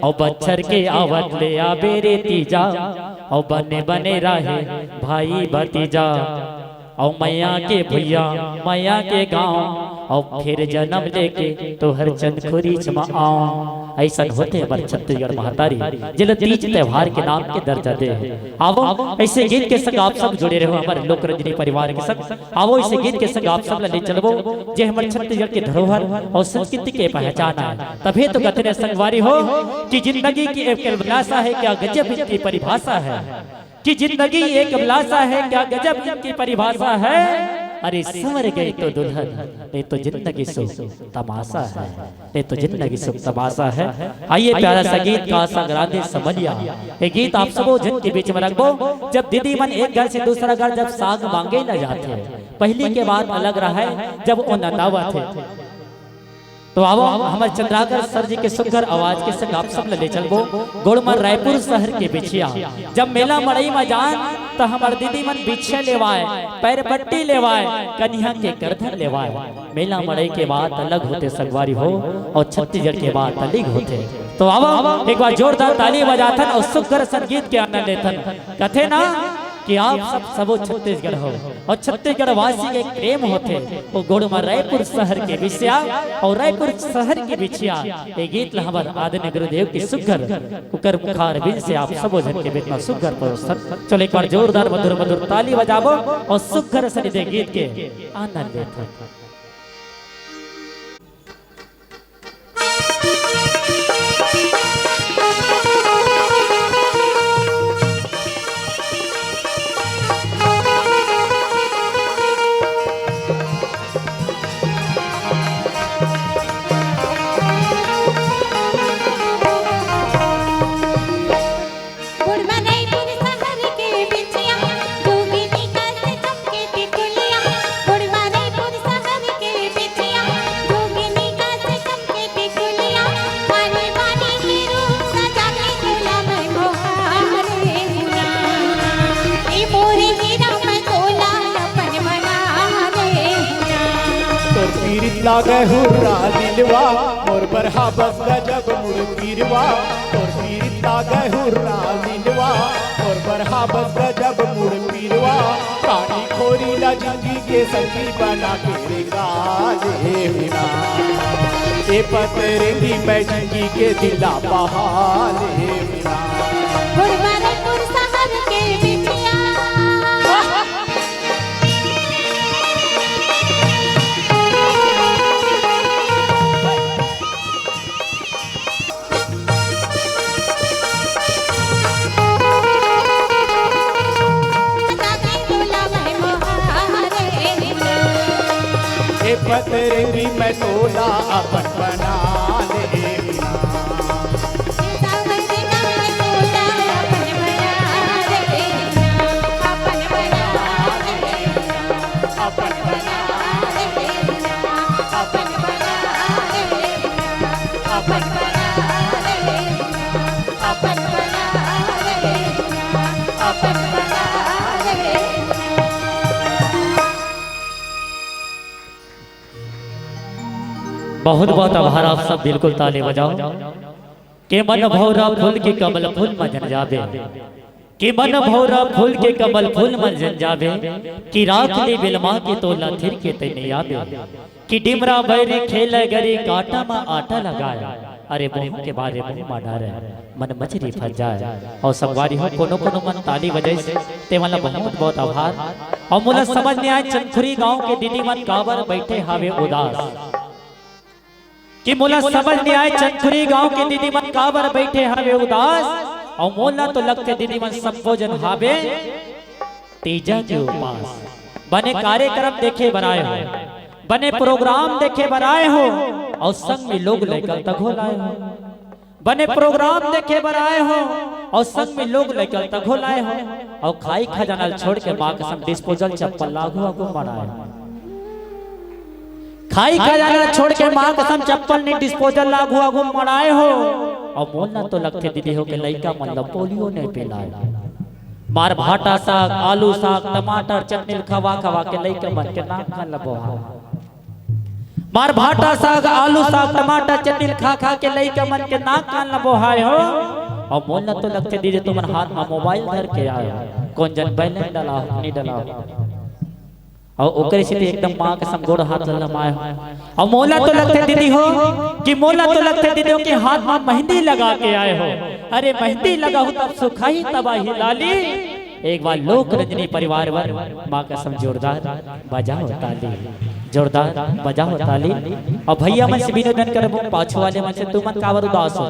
और बच्चर के आवत ले आबे रे तीजा और बने बने रहे भाई भतीजा और मैया के भैया मैया के गांव और फिर जन्म लेके तो हर चंदखुरी चमा आओ। ऐसा होते हमारे छत्तीसगढ़ महतारी जिले तीज त्योहार के नाम के दर्जा दे। आवो ऐसे गीत के संग आप सब जुड़े रहो हमारे लोक रंजनी परिवार के संग। आवो ऐसे गीत के संग आप सब ले चलबो जे हमारे छत्तीसगढ़ के धरोहर और संस्कृति के पहचान है। तभी तो कहते हैं संगवारी हो कि जिंदगी की एक अभिलाषा है क्या गजब इनकी परिभाषा है कि जिंदगी एक अभिलाषा है क्या गजब इनकी परिभाषा है। अरे संवर गई तो दुल्हन नहीं तो जिंदगी सुख तमाशा है नहीं तो जिंदगी सुख तमाशा है। आइए प्यारा सा गीत का संग्रांधी समझिया ये गीत आप सबो जन के बीच में रखबो। जब दीदी मन एक घर से दूसरा घर जब साग मांगे न जाते पहली के बाद अलग रहा है जब वो नदावा थे। तो आओ हमारे चंद्राकर सर जी के सुंदर आवाज के संग आप सब ले चलबो गोड़मर रायपुर शहर के बिछिया। जब मेला मड़ई में जान तो हमार दीदी मन बिछिया लेवाए पैर पट्टी लेवाए कन्या के करधन लेवाए। मेला मड़ई के बाद अलग होते संगवारी हो और छत्तीसगढ़ के बाद अलग होते। तो आओ एक बार जोरदार ताली बजाथन और सुंदर संगीत के आनंद लेथन। कथे ना कि आप सबो छत्तीसगढ़ हो और छत्तीसगढ़ वासी के प्रेम होते वो गोड़ में रायपुर शहर के विषया और रायपुर शहर के बिछिया ये गीत हमार आदरणीय गुरुदेव की सुघर कुकर मुखार बिन से आप सबो जन के बेतना सुघर पर चलो एक बार जोरदार मधुर मधुर ताली बजाबो और सुघर से दे गीत के आनंद लेते। लागे हुर्रा दिलवा मोर बरहा बस गजब मुड़ पीरवा तोर पीर लागे हुर्रा दिलवा मोर बरहा बस गजब मुड़ पीरवा कहानी खोरी ला जिंदगी के संगी बना के रेगा ये बिना ए पतरेंगी मैं जिंदगी के दिला बहाले बिना गुरबारपुर शहर के बिछिया पतरेंगी मैं तोला अपन बना ले बहुत बहुत आभार आप सब बिल्कुल ताली बजाओ के मन भौरा फूल के कमल फूल मजन जाबे कि मन भौरा फूल के कमल फूल मजन जाबे कि राख ले बिलमा के तोला थिर के तने आबे कि डिमरा बैरी खेल गरी काटा में आटा लगाया अरे बहु के बारे में माना रहे मन मछरी फंस जाए और सवारी हो कोनो कोनो मन ताली बजे से ते वाला बहुत बहुत आभार और मुला समझ में आए चंथुरी गांव के दीदी मन काबर बैठे हावे उदास कि मोला समझ नहीं आए चंथुरी गांव के दीदी मन काबर बैठे हावे उदास और मोला तो लगते दीदी मन संबोधन हावे तेजा के उपास बने कार्यक्रम देखे बनाए हो बने प्रोग्राम देखे बनाए हो और संग में लोग लेकर तक हो लाए हो बने प्रोग्राम देखे बनाए हो और संग में लोग लेकर तक हो लाए हो और खाई खजाना छोड़ के मां कसम डिस्पोजल चप्पल लागू आगू बनाए खाई खजाना छोड़ के मां कसम चप्पल ने डिस्पोजल लागू आगू मड़ाए हो और बोलना तो लगते दीदी हो के लइका मतलब पोलियो ने पिलाए मार भाटा साग आलू साग टमाटर चटनी खवा खवा के लइका बन के नाक खा लबो मार भाटा साग आलू साग टमाटर चटनी खा खा के लइका मन के नाक कान लबो हाय हो और बोलना तो लगते दीदी तुमन हाथ में मोबाइल धर के आए कौन जन बैलेंस डाला नहीं डाला और ओकरे से एकदम मां के संग गोड़ हाथ ललमाए और मोला तो लगते दीदी हो कि मोला तो लगते दीदी हो कि हाथ में मेहंदी लगा के आए हो अरे मेहंदी लगा हो तब सुखाई तबाही लाली एक बार लोक रजनी परिवार वर मां का सम जोरदार बजाओ ताली जोरदार बजाओ ताली और भैया मन से विनोदन करबो पाछो वाले मन से तू मन कावर उदास हो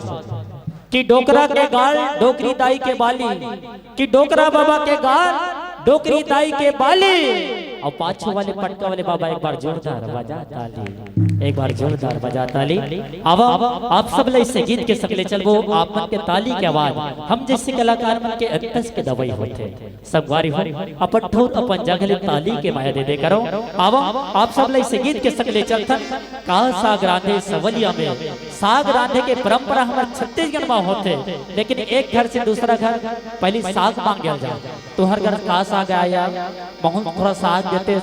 कि डोकरा के गाल डोकरी दाई के बाली कि डोकरा बाबा के गाल डोकरी दाई के बाली और पाछू वाले पटका वाले बाबा एक बार जोरदार बजा ताली एक बार जोरदार बजा ताली अब आप सब ले इस गीत के सकले चलबो आप मन के ताली के आवाज हम जैसे कलाकार मन के अतस के दवाई होते सब वारी हो अपन ठोर अपन जगले ताली के माया दे करो अब आप सब ले इस गीत के सकले चलथन का साग रांधे सवलिया में साग रांधे के परंपरा हमारे छत्तीसगढ़ में होते लेकिन एक घर से दूसरा घर पहले साग मांगल जाए तो हर घर का साग आया बहुत थोड़ा साग देते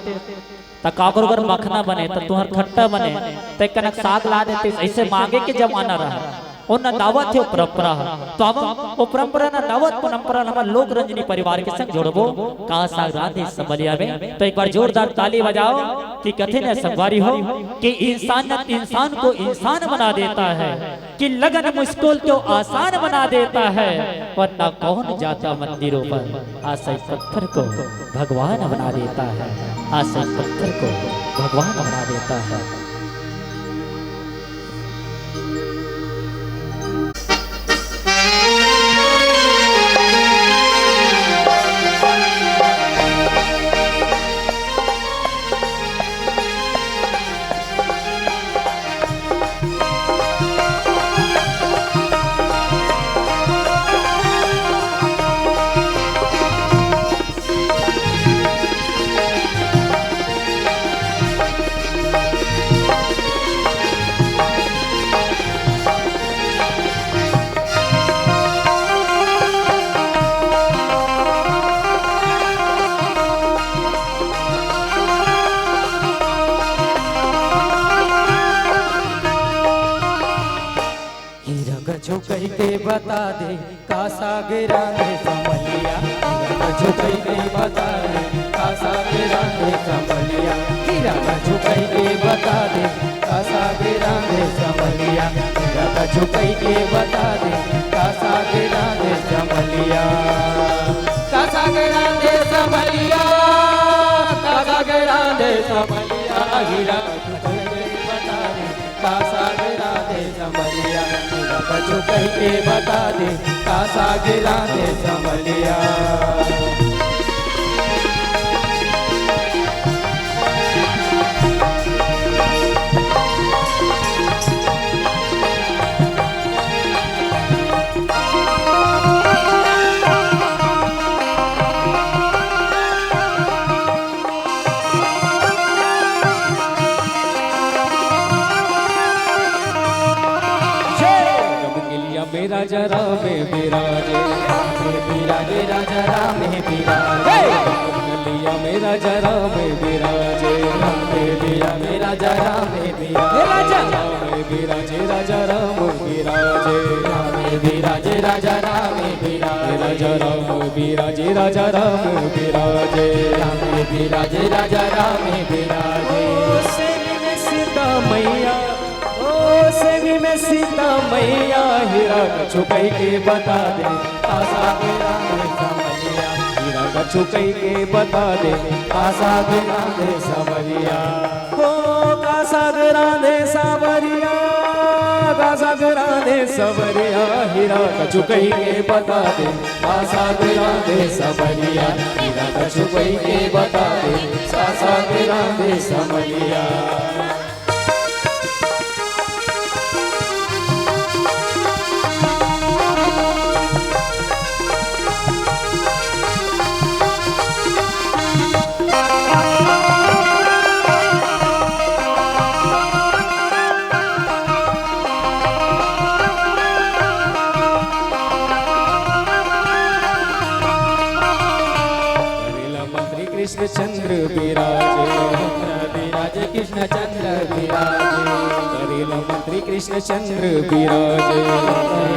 काकर अगर मखना बने तो तुहर खट्टा बने तो कनक साग ला देते ऐसे मांगे के जमाना रहा और ना दावत है परंपरा तो हम वो परंपरा ना दावत परंपरा हमारे लोक रंजनी परिवार के संग जोड़बो का साग राधे समलिया में। तो एक बार जोरदार ताली बजाओ कि कथे ने संगवारी हो कि इंसानियत इंसान को इंसान बना देता है, कि लगन मुश्किल को आसान बना देता है, वरना कौन जाता मंदिरों पर आशय पत्थर को भगवान बना देता है, आशय पत्थर को भगवान बना देता है। झुकई के बता दे कासा गिरा दे समलिया, झुकई के बता दे कासा गिरा दे समलिया, हीरा का झुकई के बता दे कासा गिरा दे समलिया, हीरा का झुकई के बता दे कासा गिरा दे समलिया, कासा गिरा दे समलिया, कासा गिरा दे समलिया, हीरा का झुकई के बता दे कासा गिरा दे समलिया, बच्चों कह के बता दे कासा गिरा दे समलिया। मेरा जरा में विराजे विराजे राजा राम में विराजे, गलिया मेरा जरा में विराजे दिया मेरा जरा में विराजे राजा राम विराजे विराजे राजा राम विराजे राजा राम विराजे राजा राम विराजे विराजे राजा राम विराजे। सीता मैया सेवी में सीता मैया, हीरा का छुकई के बता दे कासा गिरा दे समलिया, हीरा का छुकई के बता दे कासा गिरा दे समलिया, हो कासा गिरा दे सावरिया, कासा गिरा दे सवरिया, हीरा का छुकई के बता दे कासा गिरा दे समलिया, हीरा का छुकई के बता दे कासा गिरा दे समलिया। कृष्ण चंद्र विराजे विराजे कृष्ण चंद्र विराजे, करेला मंत्री कृष्ण चंद्र विराजे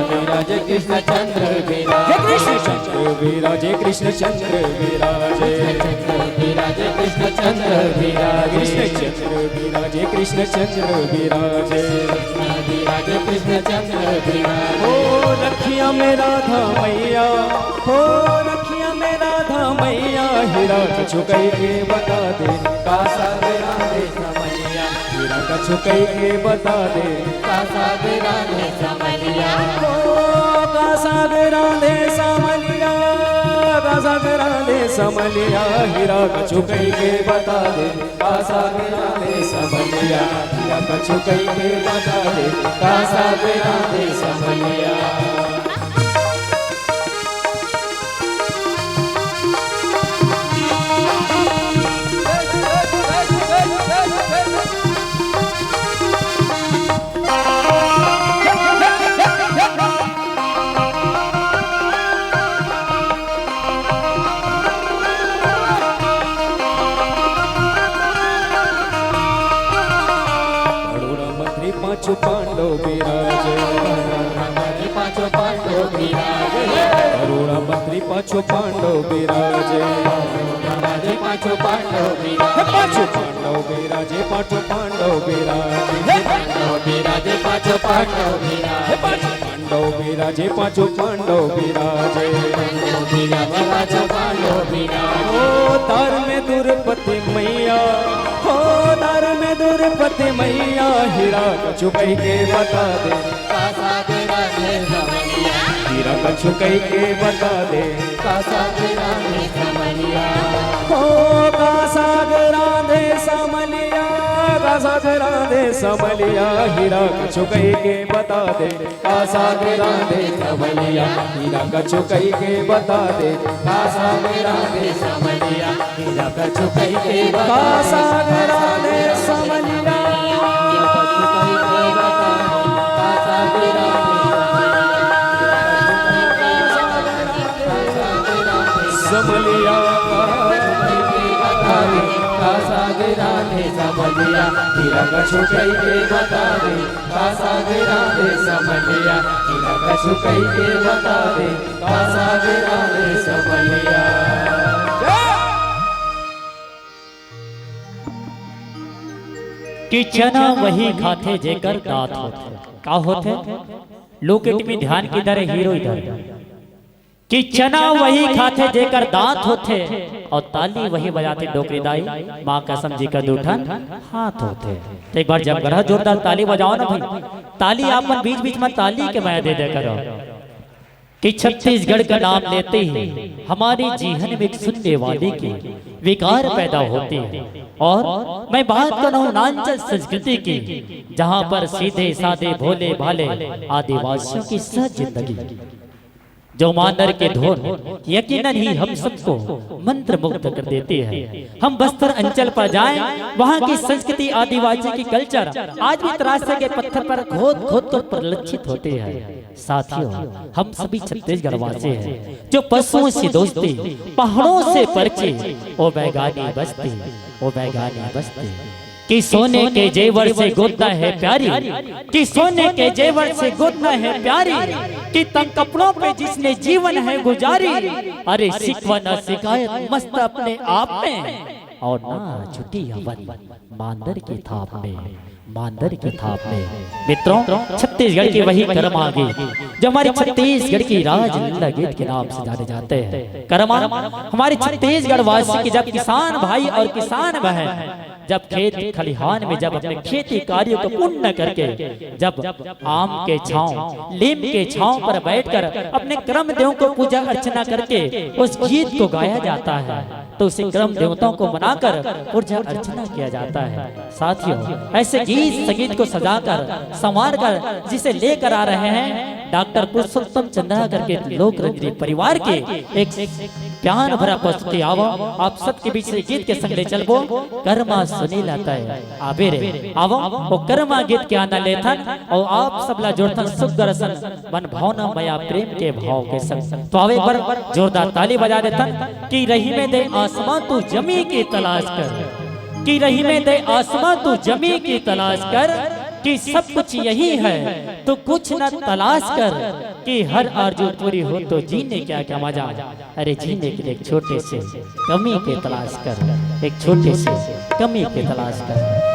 विराजे कृष्ण चंद्र विराजे, कृष्ण चंद्र विराजे कृष्ण चंद्र विराजे विराजे कृष्ण चंद्र विराजे, कृष्ण चंद्र विराजे कृष्ण चंद्र विराजे विराजे कृष्ण चंद्र विराजे। हो रखिया में राधा मैया, हो रखिया में राधा मैया, हीरा का छुकई के बता दे कासा गिरा दे समलिया, हीरा का छुकई के बता दे कासा गिरा दे समलिया, ओ कासा गिरा दे समलिया, कासा गिरा दे समलिया, हीरा का छुकई के बता दे कासा गिरा दे समलिया, हीरा का छुकई के बता दे कासा गिरा दे समलिया। पांचों पांडव विराजे पाछो पांडव विराजे કરુણા મંત્રી પાછો પાંડવ બિરાજે विराजे पाछो पांडव विराजे પાછો પાંડવ બિરાજે પાછો પાંડવ બિરાજે पांडव विराजे पाछो पांडव विराजे પાંડવ બિરાજે પાછો પાંડવ બિરાજે विराजे पाछो पांडव विराजे ओ तार में दुर्पति मैया हो तार में दुर्पति मैया हीरा कछु कही के बता दे कासा विराजे समलिया हीरा कछु कही के बता दे कासा विराजे समलिया हो का सागरा दे समलिया का सागरा दे समलिया हीरा कछु कही के बता दे का सागरा दे समलिया हीरा कछु कही के बता दे कासा विराजे समलिया हीरा कछु कही के का बता सागरा दे समलिया समलिया कासा विराजे समलिया हीरा कछु कही के बता दे कासा विराजे समलिया हीरा कछु कही के बता दे कासा विराजे समलिया कि चना वही खाते जेकर दांत होते का होते लोकेट में ध्यान की दर हीरो इधर कि चना वही खाते जेकर दांत होते और ताली वही बजाते डोकरीदाई माँ कसम जी का दूठन हाथ होते। तो एक बार जब गढ़ा जोरदार ताली बजाओ ना भाई, ताली आप बीच बीच में ताली के मैं दे करो कि छत्तीसगढ़ का नाम लेते ही हमारे जीवन में एक सुनने वाले की विकार पैदा होती है। और मैं बात कर रहा हूँ नांचल संस्कृति की, जहाँ पर सीधे साधे भोले भाले आदिवासियों की सहज जिंदगी जो मानर के धोन यकीनन ही हम सबको मंत्र मुग्ध कर देती है। हम बस्तर अंचल पर जाएं, वहाँ की संस्कृति आदिवासी की कल्चर आज भी तराशे के पत्थर पर खोद खोद कर परिलक्षित होते हैं। साथियों, हम सभी छत्तीसगढ़ वासी हैं जो पशुओं से दोस्ती पहाड़ों से परचे ओ बैगानी बस्ती ओ बैगानी बस्ती कि सोने के जेवर से गोदना है प्यारी, कि सोने के जेवर से गोदना है प्यारी, कि तंग कपड़ों पे जिसने जीवन है गुजारी, अरे शिकवा न शिकायत मस्त अपने आप में और ना छुट्टी हवन मांदर की थाप में, मांदर की थाप में। मित्रों, छत्तीसगढ़ की वही कर्मा गीत जो हमारे छत्तीसगढ़ की राज लीला गीत के नाम से जाने जाते हैं। कर्मा हमारे छत्तीसगढ़ वासी की जब किसान भाई और किसान बहन जब खेत खलिहान में जब अपने खेती कार्यों को पूर्ण न करके जब आम के छांव लीम के छांव पर बैठकर अपने कर्म देवों को पूजा अर्चना करके उस गीत को गाया जाता है, तो उसे कर्म देवताओं को मनाकर पूजा अर्चना किया जाता है। साथियों, ऐसे गीत संगीत को सजाकर संवार कर जिसे लेकर आ रहे हैं डॉक्टर पुरुषोत्तम चंद्राकर के लोक रंजनी परिवार के एक प्यार भरा प्रस्तुति आवो आप सबके बीच से गीत के संग ले चलबो कर्मा सुनी लाता है आबे रे आवो वो कर्मा गीत के आनंद लेथन और आप सबला जोड़थन सुख दर्शन मन भावना मया प्रेम के भाव के संग। तो आवे पर जोरदार ताली बजा देथन कि रही में दे आसमां तू जमी की तलाश कर, कि रही में दे आसमां तू जमी की तलाश कर, कि सब कुछ यही है तो कुछ न तलाश कर, कि हर आरज़ू पूरी हो तो जीने क्या क्या मजा। अरे जीने के लिए एक छोटे से कमी के तलाश कर, एक छोटे से कमी के तलाश कर।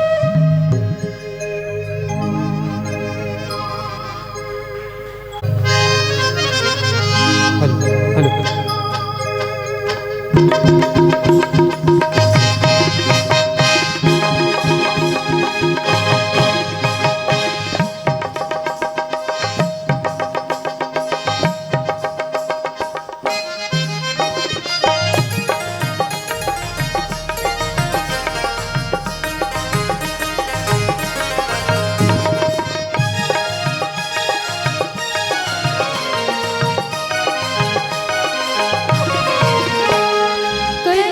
कोई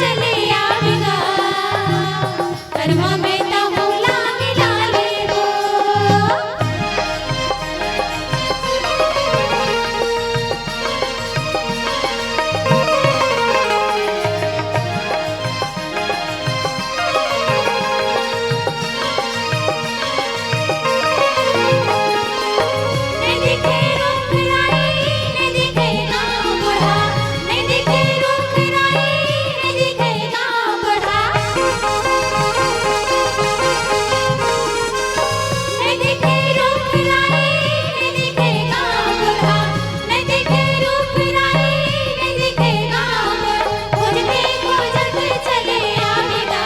चले आवेगा कर्मा में तहुला मिला लेबो नहीं दिखे रूप राई नहीं दिखेगा बढ़ा नहीं दिखे रूप राई नहीं दिखेगा बढ़ा नहीं दिखे रूप राई नहीं दिखेगा बढ़ा नहीं दिखे रूप राई नहीं दिखेगा खोजते खोजते चले आवेगा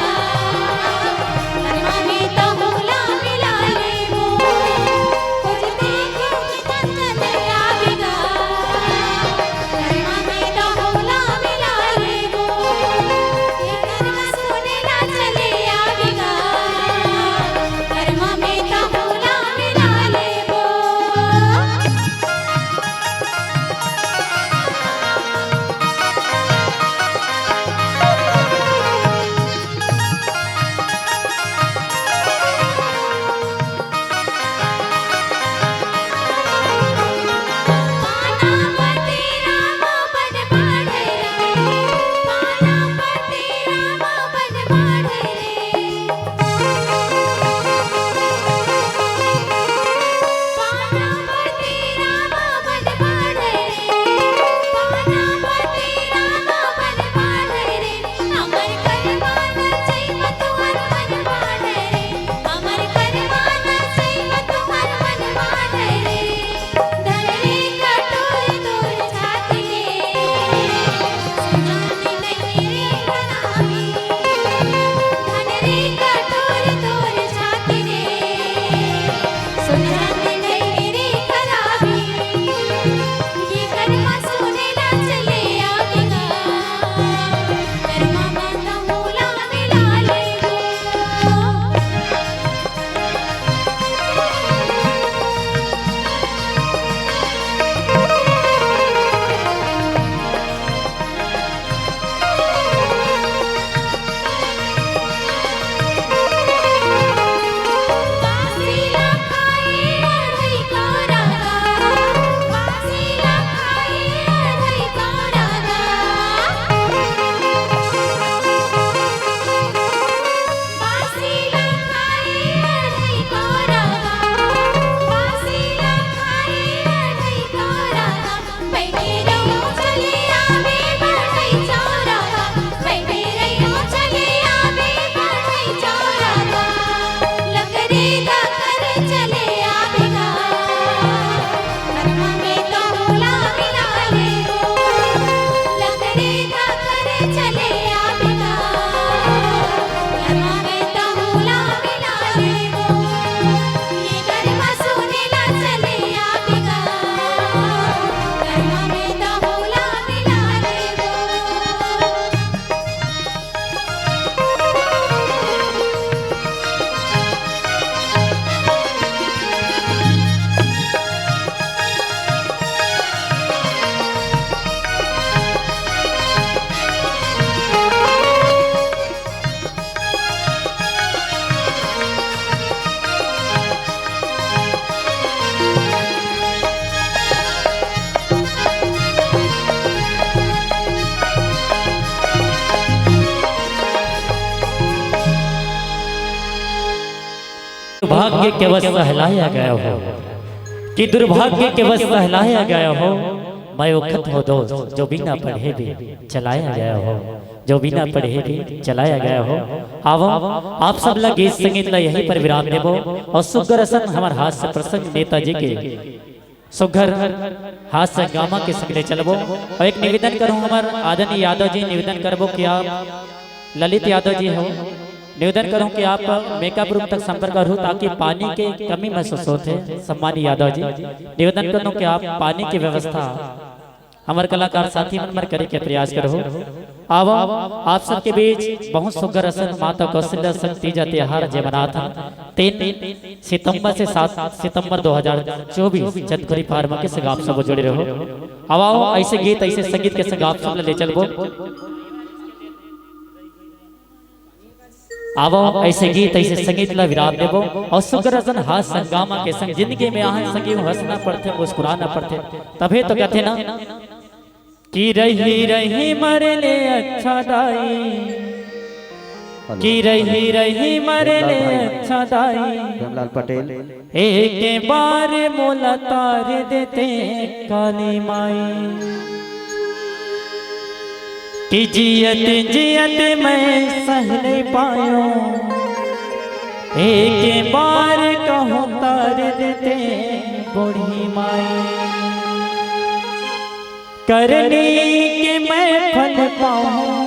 कर्मा में तहुला मिला लेबो खोजते खोजते चले आवेगा कर्मा में तहुला मिला लेबो ये कर्मा सुनेला चले आवेगा कर्मा में तहुला मिला लेबो पानापति राम बन बाढ़े रे पानापति राम बन बाढ़े रे पानापति राम बन बाढ़े रे पानापति राम बन बाढ़े रे अमर करवाना चाहिए तुहर मन बाढ़े रे अमर करवाना चाहिए तुहर मन बाढ़े रे धरनी कटोर तोर छाती ने सुनाती नहीं रे खराबी धरनी कटोर तोर छाती ने सुनाती नहीं रे खराबी ये कर्मा सुनेला चले आवेगा कर्मा में तहुला मिला लेबो वासीला खाए अढ़ई का रागा वासीला खाए अढ़ई का रागा वासीला खाए अढ़ई का रागा वासीला खाए अढ़ई का रागा बैठे रहो चले आवे बढ़ई चौरागा बैठे रहो चले आवे बढ़ई चौरागा लकड़ीदा कर चले आवेगा कर्मा में तहुला मिला लेबो लकड़ीदा कर चले आवेगा कर्मा में तहुला मिला लेबो ये कर्मा सुनेला चले आवेगा कर्मा में तहुला मिला लेबो दुर्भाग्य के वश सहलाया गया हो कि दुर्भाग्य के वश सहलाया गया हो मैं वो खत हो दोस्त जो बिना पढ़े भी चलाया गया हो जो बिना पढ़े भी चलाया गया हो आवो आप सब लोग गीत संगीत ला यहीं पर विराम देबो और सुगर असन हमार हाथ से प्रसंग नेताजी के सुगर हाथ से गामा के संगले चलबो और एक निवेदन करूं हमार आदरणीय यादव जी निवेदन करबो कि आप ललित यादव जी हो निवेदन करूं कि आप मेकअप रूम तक संपर्क करूं ताकि पानी के कमी महसूस होते सम्मानित यादव जी निवेदन करूं कि आप पानी की व्यवस्था हमारे कलाकार साथी मन करे के प्रयास करो आवा आप सबके बीच बहुत सुगर असन माता कौशल्या शक्ति त्योहार जे मनाता 3 सितंबर से 7 सितंबर 2024 चंदखुरी फार्मा के संग आप सब जुड़े रहो। आओ ऐसे गीत ऐसे संगीत के संग आप सब ले चलबो। आवो ऐसे गीत ऐसे संगीत ला विराम देवो और सुगरजन हाथ संगामा के संग जिंदगी में आहन संगी हंसना पड़ते मुस्कुराना पड़ते। तभी तो कहते ना कि रही रही मरले अच्छा दाई, कि रही रही मरले अच्छा दाई, रामलाल पटेल एक बार मोला तार देते काली माई, कि जियत जियत मैं सह नहीं पायो, एक बार कहूँ तार देते बूढ़ी माई, करनी के मैं फल पाऊँ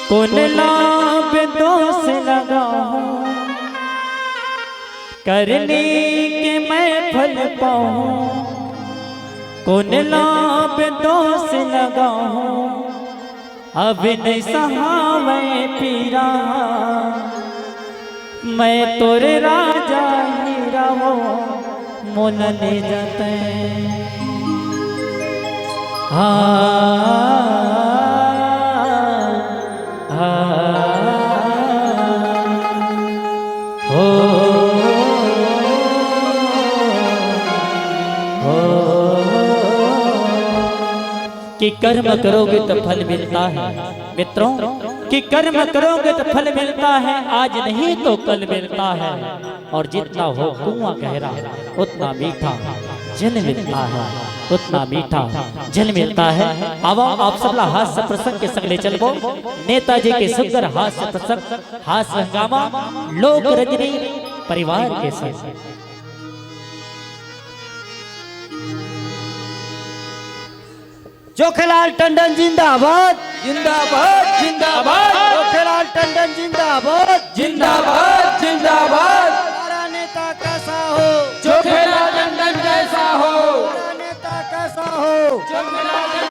कौन लाभ दोष लगाऊँ, करनी के मैं फल पाऊँ कौन लाभ दोष लगाऊं, अब नहीं सहा मैं पीरा, मैं तोरे राजा हीरा वो मोल ले जाते। कि कर्म करोगे तो फल मिलता है मित्रों, कि कर्म करोगे तो फल मिलता है, आज नहीं तो कल मिलता है, और जितना हो कुआं गहरा उतना मीठा जल मिलता है, उतना मीठा जल मिलता है। अब आप सबला हास्य प्रसंग के संग ले चलबो नेताजी के सुंदर हास्य प्रसंग, हास्य हंगामा लोक रजनी परिवार के संग। जोखेलाल टंडन जिंदाबाद जिंदाबाद जिंदाबाद जोखेलाल टंडन जिंदाबाद जिंदाबाद जिंदाबाद। हमारा नेता कैसा हो, जोखेलाल टंडन जैसा हो, हमारा नेता कैसा हो। जोखेलाल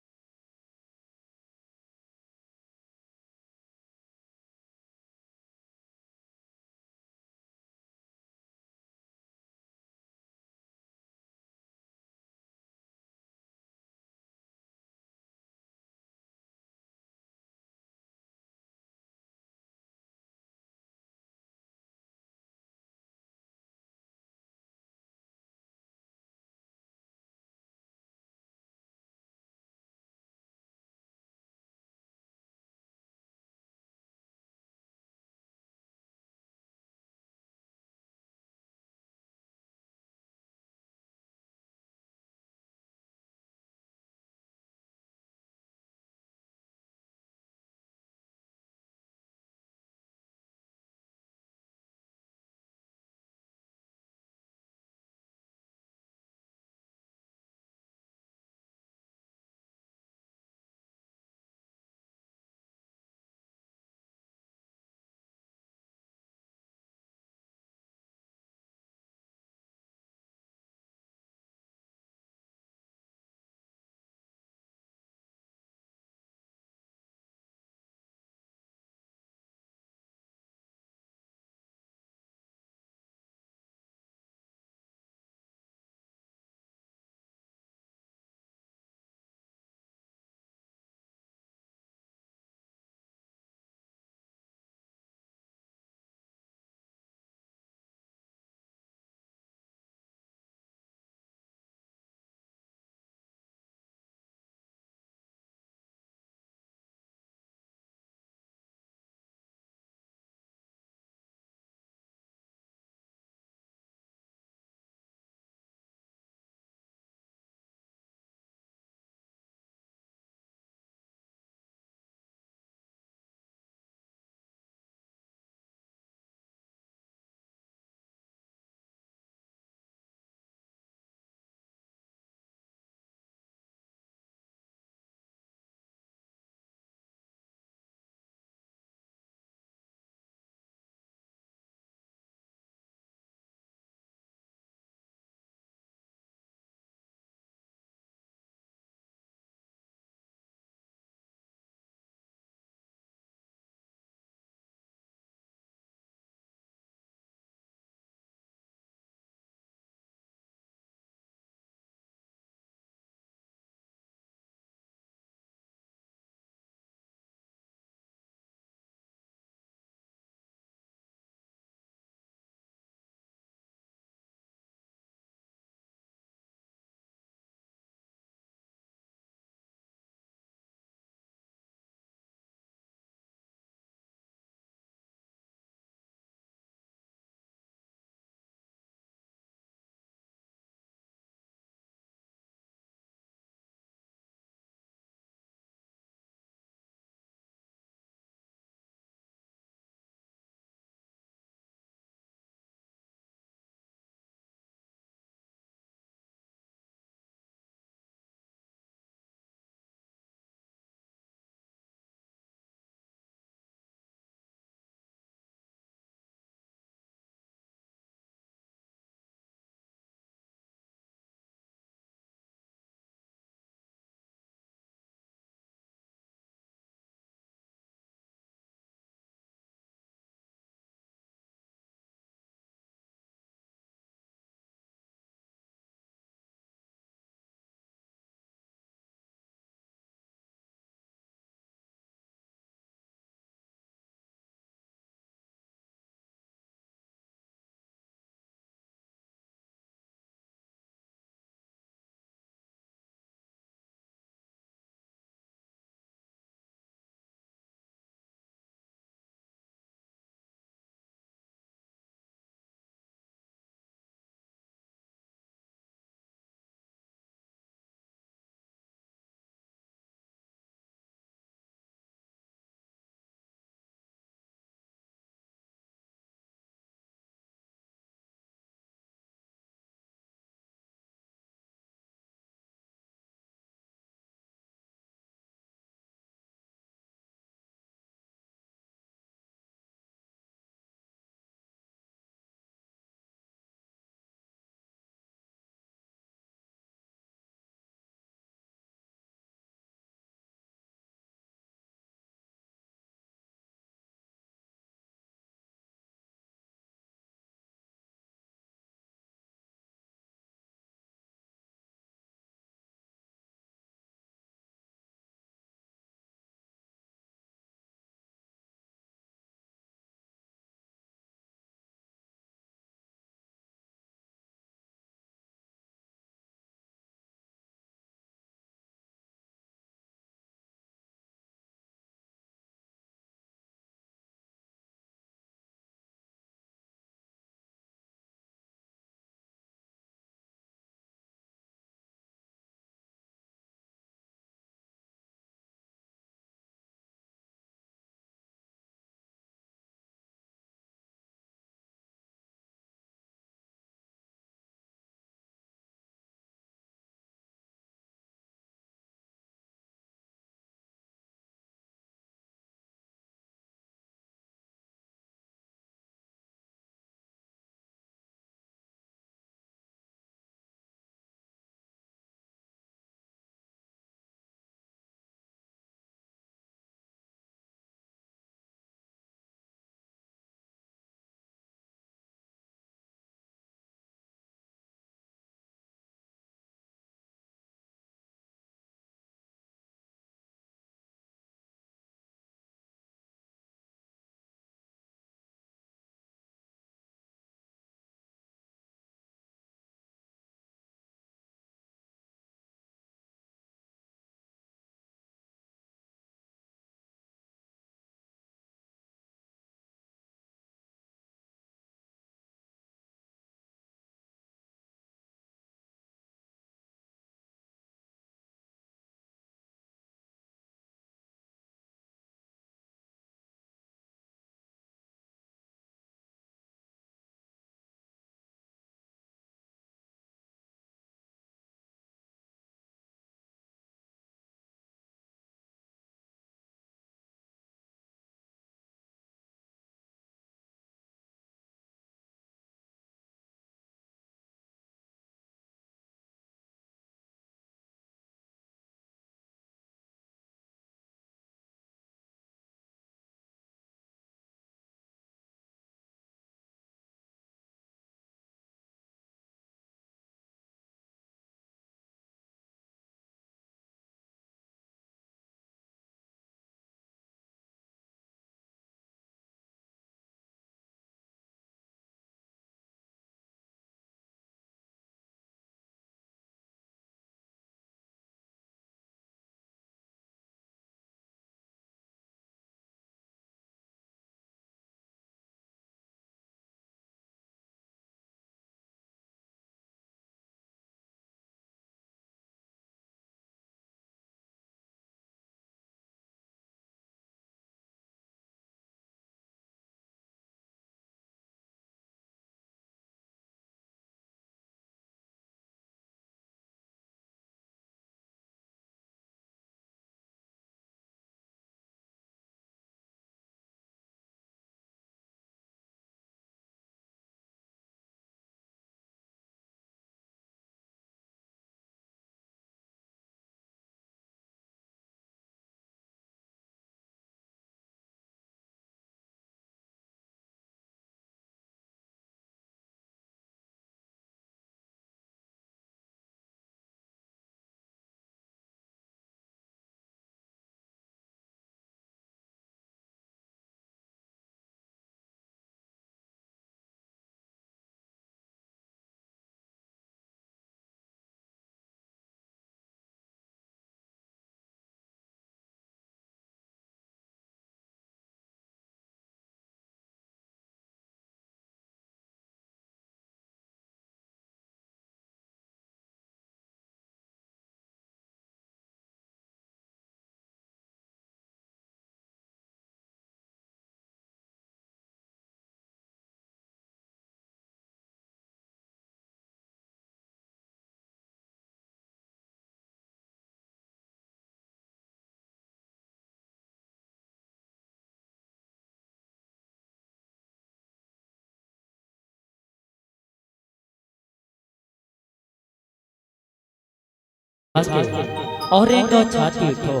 और एक छाती उठो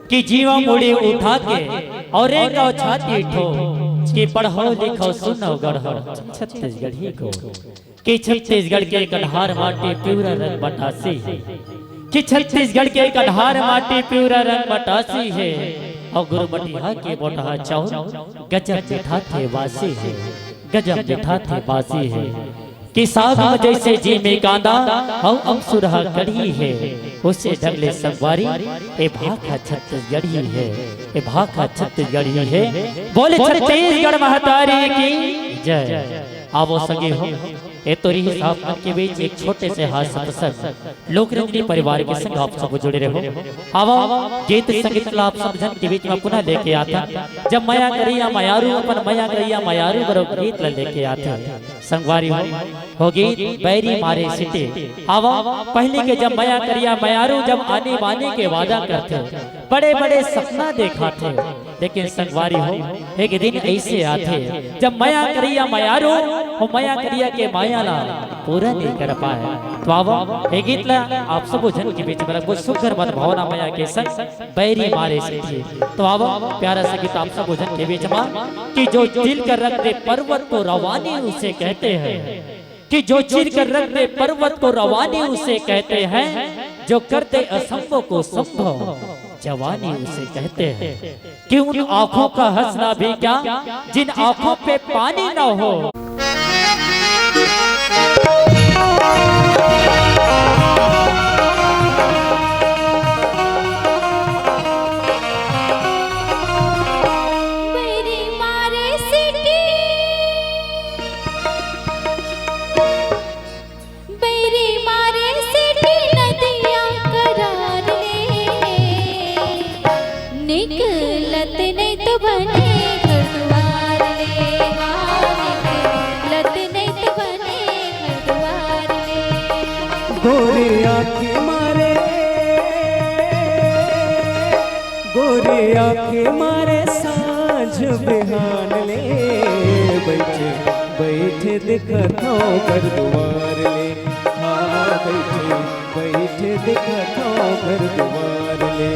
कि जीवा मुड़ी उठा के और एक छाती उठो कि पढ़ो लिखो सुनो गढ़ो छत्तीसगढ़ी को कि छत्तीसगढ़ के कन्हार माटी प्यूरा रंग बटासी है कि छत्तीसगढ़ के कन्हार माटी प्यूरा रंग बटासी है और गुरुमटिया के बोटहा चाउर गजब जेठा थे वासी है गजब जेठा थे वासी है कि साग जैसे जी में कांदा और अमसुरहा कड़ी है उसे डगले संगवारी ए भाखा छत्तीसगढ़ी है ए भाखा छत्तीसगढ़ी है बोले छत्तीसगढ़ महतारी की जय। आवो संगे हो ए तोरी हिसाब के बीच एक छोटे से हास्य प्रसंग लोकरंजनी परिवार के संग आप सब जुड़े रहो। आवो गीत संगीत आप सब जन के बीच में पुनः लेके आता जब माया करिया मायारू अपन माया करिया मायारू बरो गीत लेके आते संगवारी हो गीत बैरी मारे सिटे। आवो पहले के जब माया करिया मायारू जब आने वाने के वादा करते बड़े बड़े सपना देखा थे लेकिन संगवारी हो एक दिन ऐसे आते जब माया करिया मायारू हो माया करिया के माया ला पूरा नहीं कर पाए तो आवो एक गीत ला आप सब जन के बीच में रखो सुगर मन भावना माया के संग बैरी मारे सिटी। तो आवो प्यारा सा गीत आप सब जन के बीच में कि जो चिल कर रख दे पर्वत को रवानी उसे कहते हैं कि जो चिल कर रख दे पर्वत को रवानी उसे कहते हैं जो करते असंभव को संभव जवानी उसे कहते हैं कि उन आंखों का हंसना भी क्या जिन आंखों पे पानी ना हो। गोरे आँखें मारे सांझ बिहान ले बैठे बैठे देखत हो घर दुआर ले हाँ बैठे बैठे देखत हो घर दुआर ले।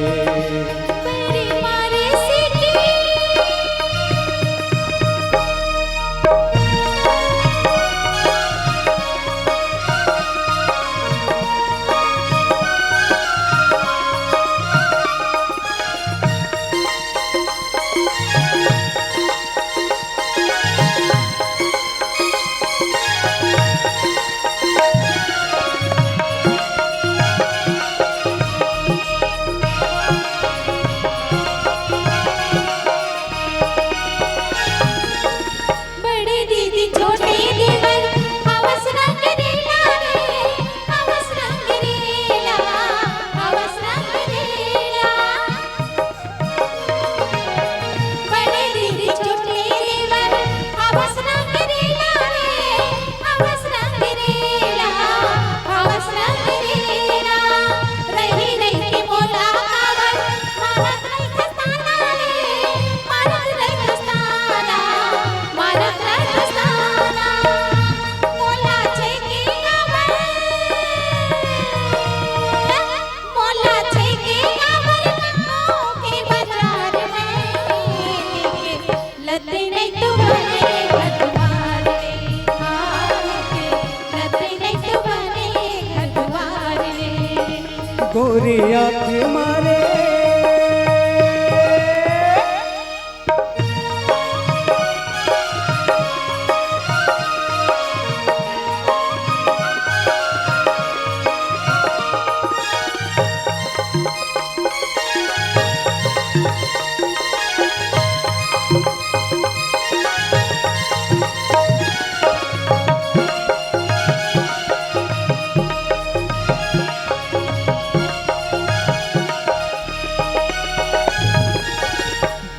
गोरी आँखें मारे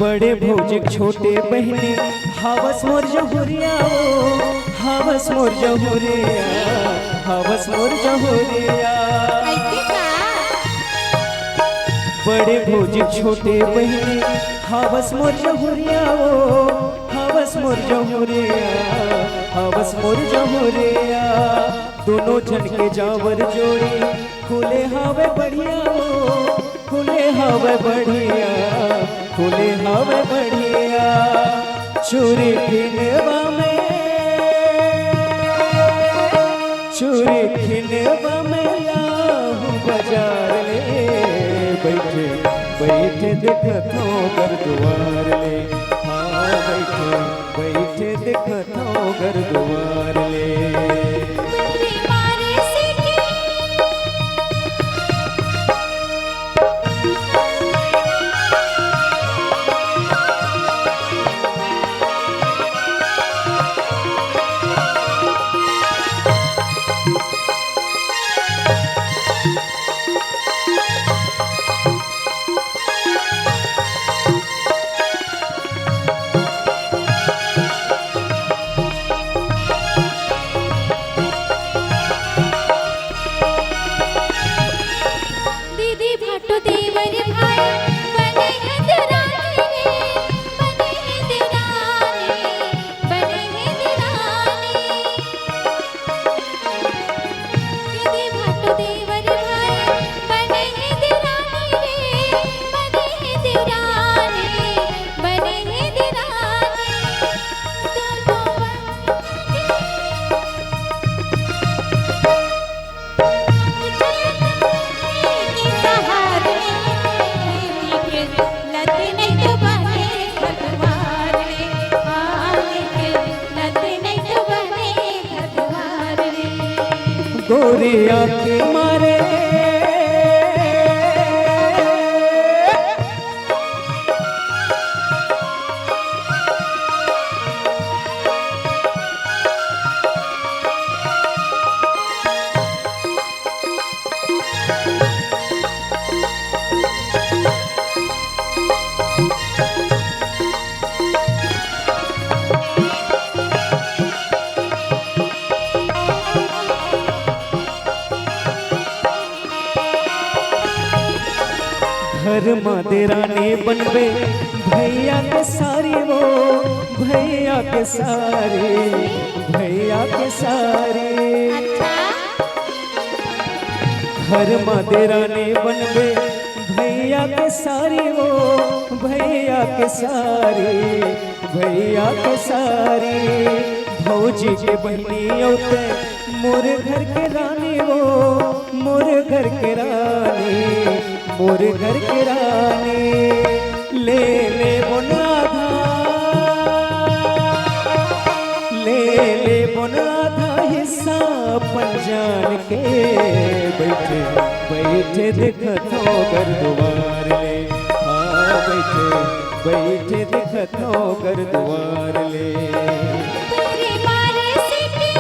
बड़े भौजिक छोटे बहने हवस मोर जहुरिया ओ हवस मोर जहुरिया हवस मोर जहुरिया। बड़े भौजिक छोटे बहने हवस मोर जहुरिया ओ हवस मोर जहुरिया हवस मोर जहुरिया। दोनों जन के जावर जोड़ी खुले हवे बढ़िया हो, खुले हवे बढ़िया, खुले हवे बढ़िया। चूरी खिनवा में, चूरी खिनवा में लाहू बाजार ले, बैठे बैठे देखत हो घर द्वार ले, हाँ बैठे बैठे देखत हो घर द्वार ले। मेरी मारे सीटी दीदी भाटो देवर भाई बने हैं दरानी रे, बने हैं दरानी, बने हैं दरानी। दीदी भाटो देवर भाई बने हैं दरानी रे, बने हैं दरानी, बने हैं दरानी। गोरिया के मारे घर मदेरानी बनबे भैया के सारी वो, भैया के सारी, भैया के सारी। घर मदेरानी बनबे भैया के सारी वो, भैया के सारी, भैया के सारी। भौजी के बहनी औते मोरे घर के रानी वो, मोरे घर के रानी, मोरे घर के रानी। ले ले बोनाधा, ले ले बोनाधा हिस्सा अपन जान के, बैठे बैठे देखत हो घर द्वार ले, हाँ बैठे बैठे देखत हो घर द्वार ले। मेरी मारे सीटी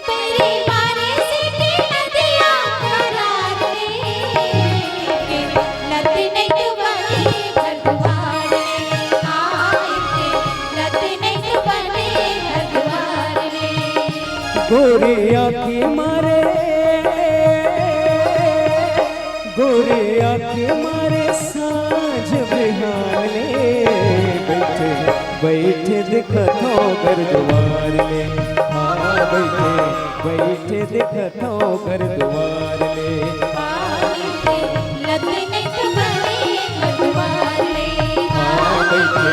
मेरी मारे सीटी नदिया करार के लत नहीं तो बने घर द्वार ले, आए के लत नहीं तो बने घर द्वार ले। गोरिया की मारे, गोरिया की मारे साँझ बिहान ले, बैठे बैठे देखत हो घर द्वार ले, हाँ बैठे बैठे देखत हो घर द्वार ले। लत नहीं तो बने घर द्वार ले, हाँ बैठे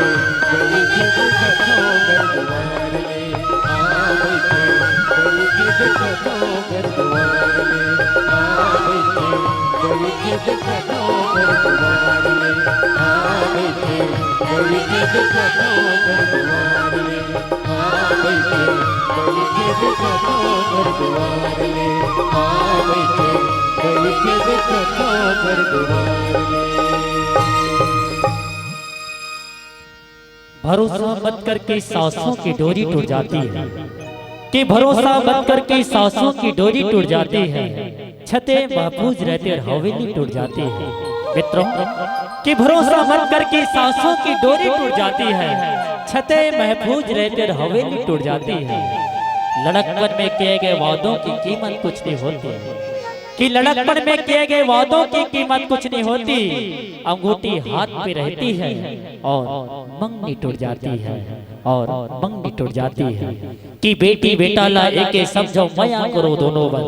बैठे देखत हो घर द्वार ले, हाँ बैठे बैठे देखत हो घर द्वार ले, हाँ बैठे बैठे देखत हो घर द्वार ले, हाँ बैठे बैठे देखत हो घर द्वार ले, हाँ बैठे बैठे देखत हो घर द्वार ले, हाँ बैठे बैठे देखत हो घर द्वार ले। भरोसा मत करके सांसों की डोरी टूट जाती है, कि भरोसा मत करके सांसों की डोरी टूट जाती है, छतें महफूज रहते और हवेली टूट जाती है। मित्रों, कि भरोसा मत करके सांसों की डोरी टूट जाती है, छतें महफूज रहते और हवेली टूट जाती है। लड़कपन में किए गए वादों की कीमत कुछ नहीं होती, कि लड़कपन में किए गए वादों की कीमत कुछ नहीं होती। अंगूठी हाथ पे रहती है और मंगनी टूट जाती है। और मंगनी टूट जाती है कि बेटी बेटा ला एके समझो मया करो दोनों बर,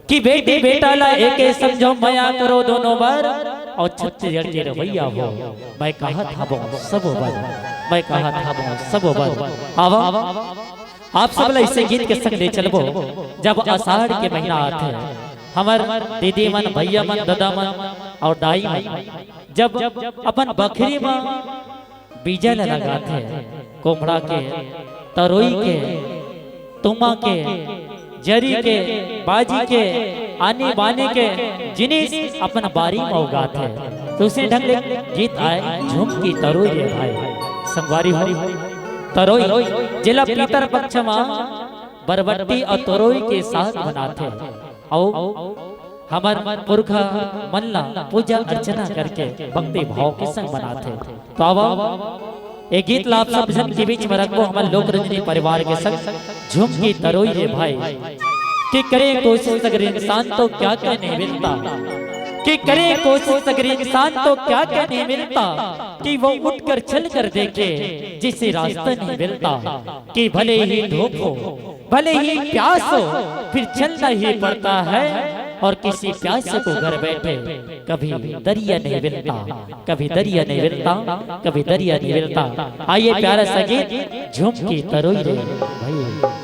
कि बेटी बेटा ला एके समझो मया करो दोनों बर, और छत्तीसगढ़ के रवैया हो मैं कहा था वो सब बर, मैं कहा था वो सब बर। आवा आप सब ला इसे गीत के संग ले चलबो। जब आषाढ़ के महीना आते हैं हमार दीदी मन भैया मन दादा मन और दाई मन जब अपन बकरी में बीजा लगाते हैं, कोमड़ा के तरोई के तुमा के जरी के बाजी के आने बाने के जिनिस अपन बारी में उगाते हैं। तो उसे ढंग गीत आए झुमकी तरोई रे भाई संगवारी हो तरोई जिला पीतर पक्ष में बरबट्टी और तरोई के साथ बनाते हैं। और हमार पुरखा मल्ला पूजा अर्चना करके भक्ति भाव के संग बनाते। तो अब एक गीत लाभ सब जन के बीच में रखो हमारे लोक रंजनी परिवार के संग झुमकी तरोई रे भाई कि करे कोशिश अगर इंसान तो क्या क्या नहीं मिलता, कि करे कोशिश अगर इंसान तो क्या क्या नहीं मिलता, कि वो उठकर चल कर देखे जिसे रास्ता नहीं मिलता, कि भले ही धूप हो भले ही प्यास हो फिर चलना ही पड़ता है, और किसी प्यास को घर बैठे कभी दरिया नहीं मिलता, कभी दरिया नहीं मिलता, कभी दरिया नहीं मिलता। आइए प्यारा सा गीत झुमकी तरोई रे भाई।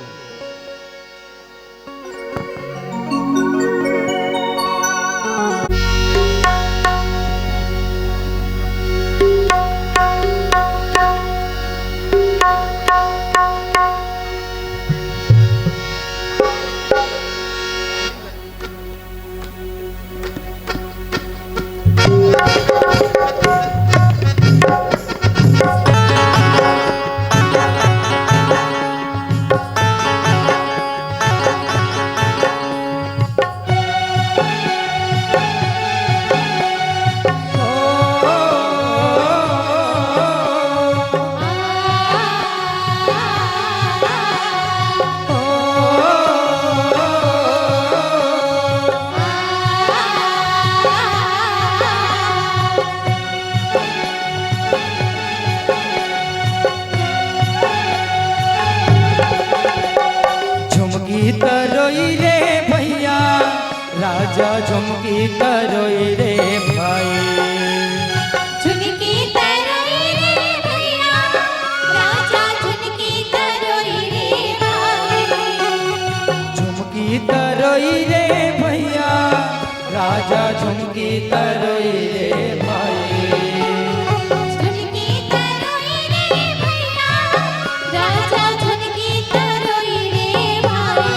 तरोई रे भैया राजा झुमकी तरोई रे भाई, झुमकी तरोई रे भैया राजा झुमकी तरोई रे भाई, झुमकी तरोई रे भैया राजा झुमकी तरोई रे भाई, झुमकी तरोई रे भैया राजा झुमकी तरोई रे भाई,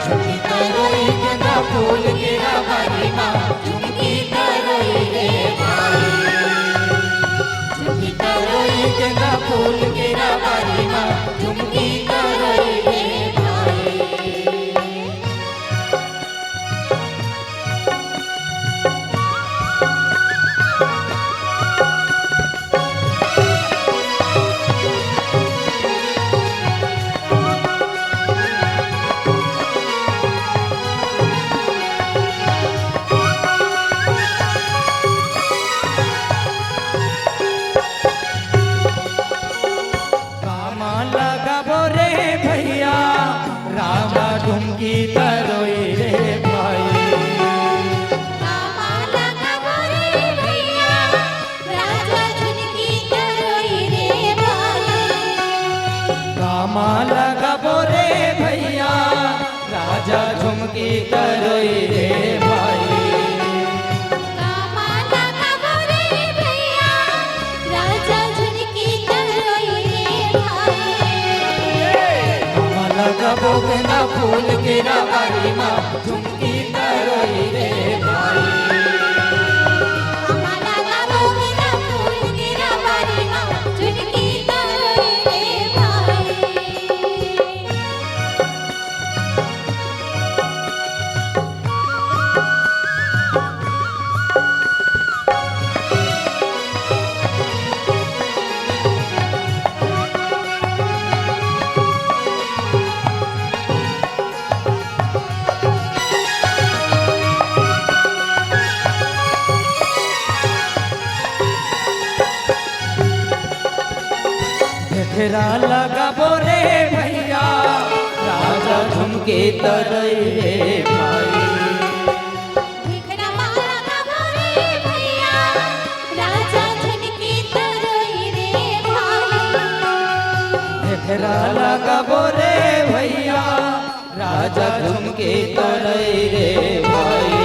झुमकी तरोई गेंदा फूल गिरा बारी माँ झुमकी तरोई रे भाई, झुमकी तरोई गेंदा फूल गिरा बारी माँ झुमकी तरोई रे भाई। कामा लगाबो रे भैया राजा झुमकी तरोई रे भाई, कामा लगाबो रे भैया राजा झुमकी तरोई रे भाई, कामा लगाबो रे भैया राजा झुमकी तरोई रे भाई, कामा लगाबो रे भैया राजा झुमकी तरोई रे भाई, कामा लगाबो गेंदा फूल गिरा बारी माँ झुमकी तरोई रे भाई, कामा लगाबो गेंदा फूल गिरा बारी माँ झुमकी तरोई रे भाई। घेरा लगाबो रे भैया राजा झुमके तरई रे भाई घेरा लगाबो रे भैया राजा झुमके तरई रे भाई घेरा लगाबो रे भैया राजा झुमके तरई रे भाई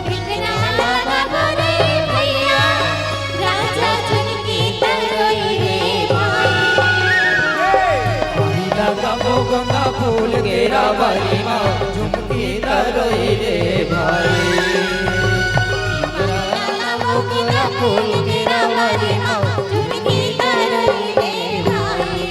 घेरा लगाबो रे भैया राजा झुमके तरई रे भाई लगाबो गंगा फूल घेरा बारी माँ झुमके तरई रे भाई लगाबो गंगा फूल घेरा बारी माँ झुमके तरई रे भाई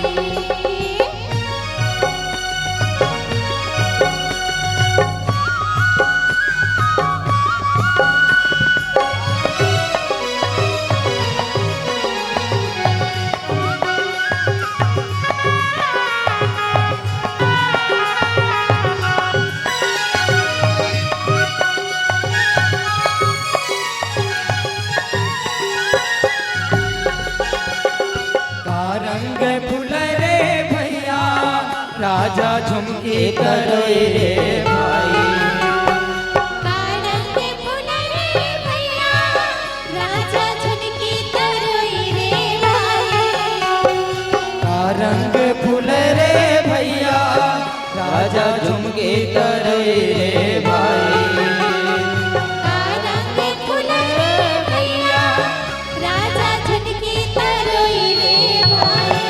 रंग फूल रे भैया राजा झुमके तरई रे भाई कारंगे फूल रे भैया राजा झुमके तरई रे भाई रंग फूल रे भैया राजा झुमके तरई रे भाई कारंगे फूल रे भैया राजा झुमके तरई रे भाई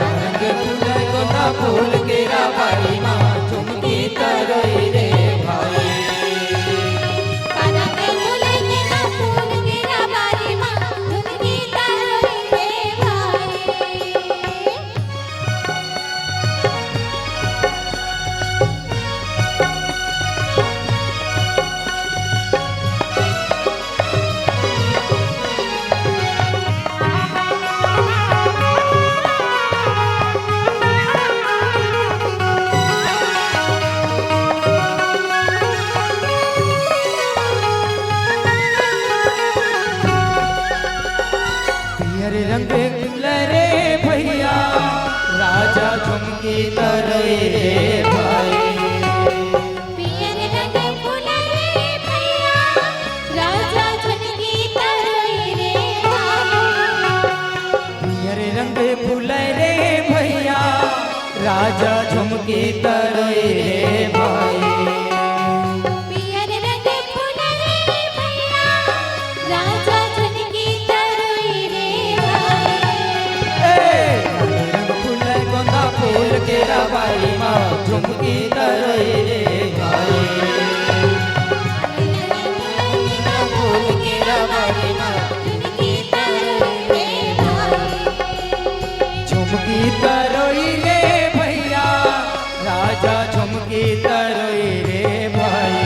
रंग फूल गोंदा फूल केरा बारी माँ झुमके तरई रे भाई कारंगे फूल गेंदा फूल गेरा बारी माँ झुमके तरई रे भाई पियर रंग फूल रे भैया राजा झुमके तरई रे भाई पियर रंग फूल रे भैया राजा झुमके तरई रे भाई पियर रंग फूल रे भैया राजा झुमके तरई रे भाई पियर रंग फूल रे भैया राजा झुमके तरई रे भाई रंग फूल गोंदा फूल केरा बारी माँ झुमके तरई रे भाई फूल गेरा बारी माँ झुमके तरई रे भाई झुमकी तरई रे भैया राजा झुमकी तरई रे भाई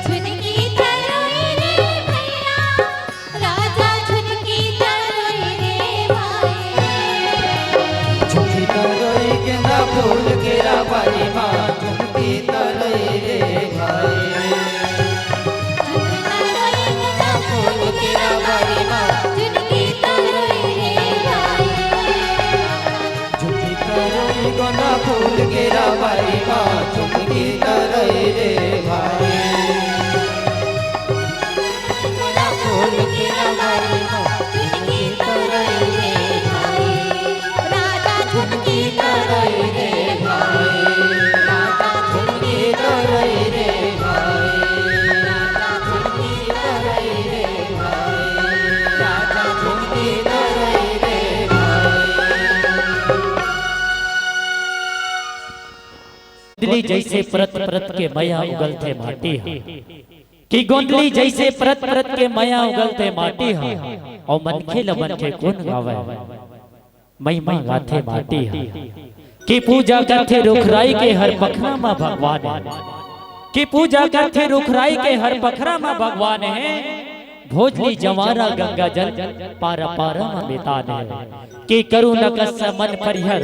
झुमके तरई रे भैया राजा झुमके तरई रे भाई झुमकी तरई गेंदा फूल केरा बारी माँ झुमकी तरई रे भाई फूल गेरा बारी माँ झुमके तरई रे भाई झुमकी तरई गोंदा फूल केरा बारी माँ झुमकी तरई रे भाई फूल गेरा बारी माँ झुमके तरई रे भाई राजा झुमके तरई रे भाई राजा झुमके तरई रे भाई राजा झुमके तरई रे भाई राजा झुमकी तरई रे भाई गोंदली जैसे परत परत के माया उगलते माटी है कि गोंदली जैसे परत परत के माया उगलते माटी है और मन के लबन के कौन गावे महिमा गाथे माटी है कि पूजा करते रुखराई के हर पखरा में भगवान है कि पूजा करते रुखराई के हर पखरा में भगवान है भोजली जवारा गंगा जल पारा पारा में बेतान है कि करुण कस मन परिहर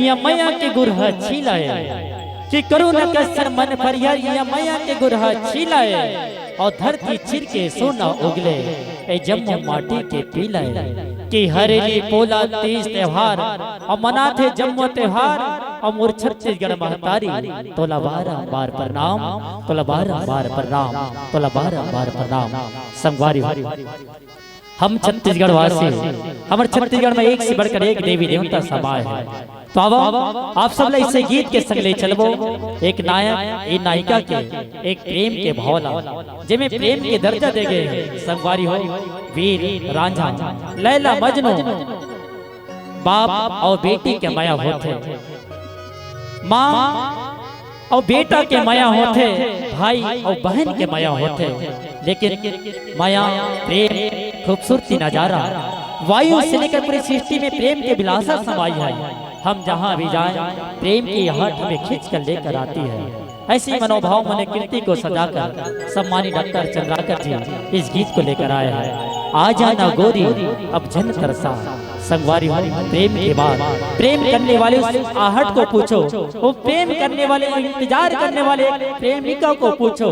या मैया के गुरह छीलाए कि करुण कस मन परिहर या मैया के गुरह छीलाए और धरती चिर के सोना उगले ए जम्मू माटी के पीले कि हरेली पोला तीज त्योहार और मनाथे जम्मू त्योहार और मोर छत्तीसगढ़ महतारी तोला बार प्रणाम तोला बार प्रणाम तोला बार प्रणाम। संगवारी हम छत्तीसगढ़ वासी हमारे छत्तीसगढ़ में एक से बढ़कर एक देवी देवता समाये है। तो अब आप सब इसे गीत के संग ले चलबो एक नायक एक नायिका के एक प्रेम के भावना जिसमें प्रेम के दर्जा दे गए संगवारी हो वीर रांझा लैला मजनू बाप और बेटी के माया होते माँ और बेटा के माया होते भाई और बहन के माया होते लेकिन माया प्रेम खूबसूरती नजारा वायु से लेकर पूरी सृष्टि में प्रेम के विलासा समाई है। हम जहाँ भी जाएं प्रेम की हट हमें खींच कर लेकर आती है। ऐसी मनोभाव मन कृति को सजाकर सम्मानित डॉक्टर चंद्राकर जी इस गीत को लेकर आए हैं। आ जाना गोरी अब जन तरसा संगवारी हो प्रेम के बाद प्रेम करने वाले उस आहट को पूछो वो प्रेम करने वाले इंतजार करने वाले प्रेमिका को पूछो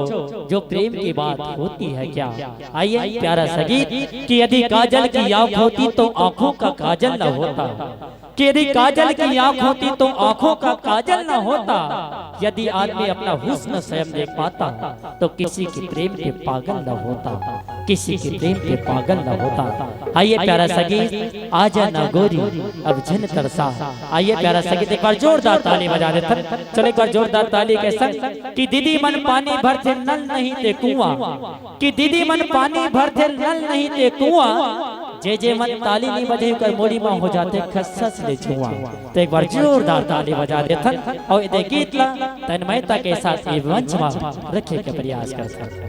जो प्रेम की बात होती है क्या। आइए प्यारा संगीत कि यदि काजल की आँख होती तो आँखों का काजल न होता कि यदि काजल की आँख होती तो आँखों का काजल न होता यदि आदमी अपना हुस्न स्वयं देख पाता तो किसी के प्रेम के पागल न होता किसी के प्रेम के पागल न होता। आइए प्यारा संगीत आजा ना गोरी अब जन तरसा। आइए प्यारा संगीत एक बार जोरदार ताली बजा दे चलो एक बार जोरदार ताली के संग कि दीदी मन पानी भरते नल नहीं ते कुआं कि दीदी मन पानी भरते नल नहीं ते कुआं जे मन ताली नहीं बजे कर मोड़ी मां हो जाते खसस ले छुआ। तो एक बार जोरदार ताली बजा दे और ये गीत ला तन्मयता के साथ ये मंच में रखे के प्रयास कर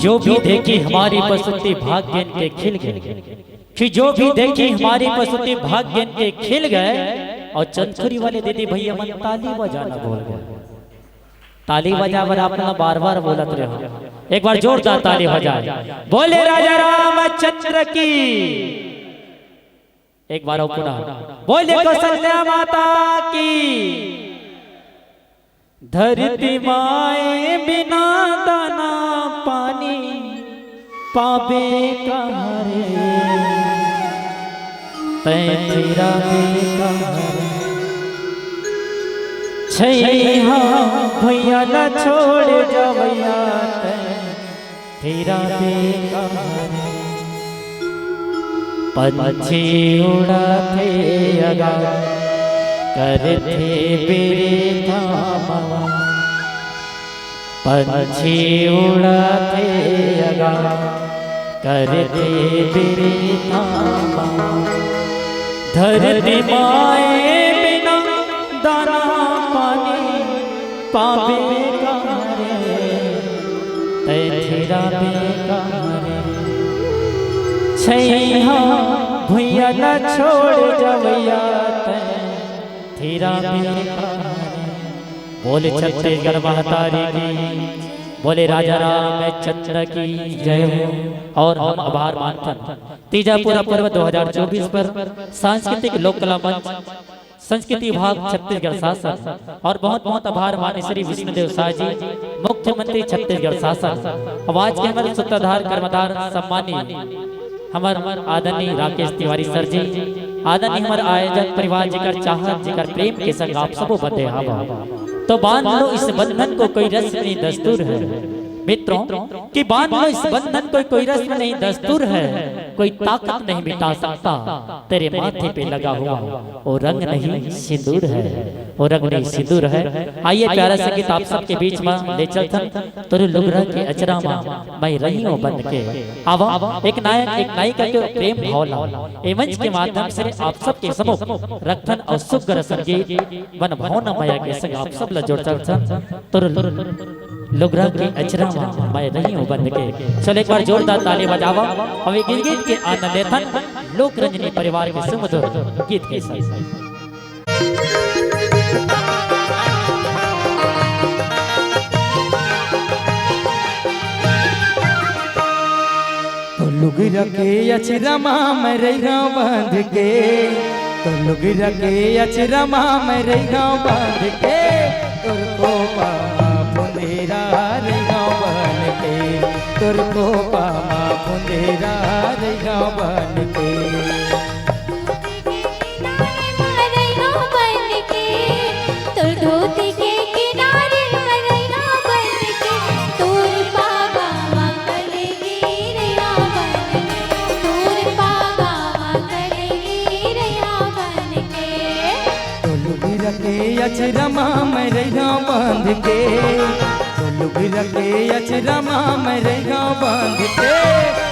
जो भी देखी हमारी बसुती भाग्य के खिल गए, कि जो भी देखी हमारी बसुती भाग्य के खिल गए। और चंदखुरी वाले दीदी भैया मन ताली बजाना बोल गए। ताली बजा बर अपना बार बार बोलत रहे। एक बार जोरदार ताली बजाए, बोले राजा रामचंद्र की। एक बार और पुनः बोले कौशल्या माता की। धरती माए बिना दाना पानी पावे कहारे, तेरा बेकार छैया भैया न छोड़ जवैया, तेरा बेकार। पंछी उड़ाते अगा करते बेरे धामा, पंछी उड़ाते अगा करते बेरे धामा। धरती माए बिना दाना पानी पावे कहारे, तेरा बेकार। छैया भैया न छोड़ जवैया, तेरा बेकार। बोले छत्तीसगढ़ महतारी की, बोले राजा रामचंद्र की जय हो। और हम आभार मानते तीजा पूरा पर्व 2024 पर सांस्कृतिक लोक कला मंच संस्कृति विभाग छत्तीसगढ़ शासन और बहुत बहुत आभार माने श्री विष्णुदेव शाह जी, मुख्यमंत्री छत्तीसगढ़ शासन। आवाज के हमारे सूत्रधार कर्मधार सम्मानी हमारे आदरणीय राकेश तिवारी सर जी, आदरणीय हमारे आयोजक परिवार जिकर चाहत जिकर प्रेम के संग आप सबो बंधे हवा। तो बांध लो इस बंधन को, कोई रस्म नहीं दस्तूर है मित्रों, कि बांध लो इस बंधन को, कोई रस्म नहीं दस्तूर है। कोई ताकत नहीं मिटा सकता तेरे माथे पे लगा हुआ वो रंग नहीं सिंदूर है, वो रंग नहीं सिंदूर है। आइए प्यारा संगीत आप सबके बीच में ले चलथन। तोरे लुगरा के अचरा में मैं रही हूँ बन के। आवा एक नायक एक नायिका के प्रेम भावना ए मंच के माध्यम से आप सबके सम्मुख रखथन और सुग्र संगीत वन भावना माया के संग आप सब ला जोड़ चलथन। तोरे लुगरा के अचरा में मैं रही हूँ बन के। चल एक बार जोरदार ताली बजावा और गीत के आनंद लेथन लोक रंजनी परिवार के सुमधुर गीत के साथ। तो लुगरा के अचरा में रही बांध के, तो लुगरा के अचरा में रही बांध के। तोर को पामा फुंदेरा रही बन के, तोर को पामा फुंदेरा रही बन के। धोती के किनारे मरैया बन के, तोर पागा मकलेगी रैया बन के, तोर पागा मकलेगी रैया बन के। तो लुगरा के अचरा में रही बांध के, तो लुगरा के अचरा में रही बांध के।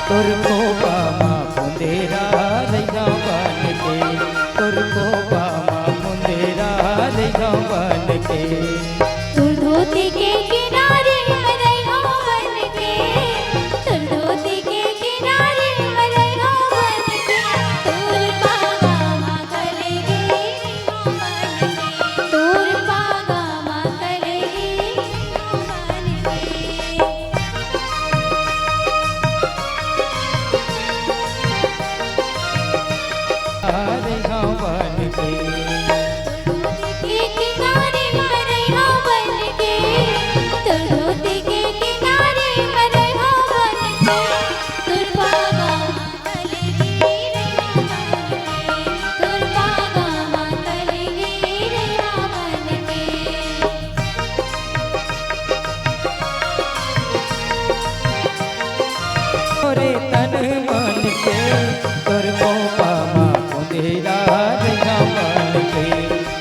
तोर को पामा फुंदेरा रही बन के, तोर को पामा फुंदेरा रही बन के। तोर धोती के किनारे मरैया बन के, तोर धोती के किनारे मरैया बन के। तोर पागा मकलेगी रैया बन के, तोर पागा मकलेगी रैया बन के। के किनारे मरैया बन के, तोर धोती के किनारे मरैया बन के। तोर पागा मकलेगी रैया बन के, तोर पागा मकलेगी रैया बन के। तोरे तन मन के, तोर को पामा फुंदेरा रही बन के,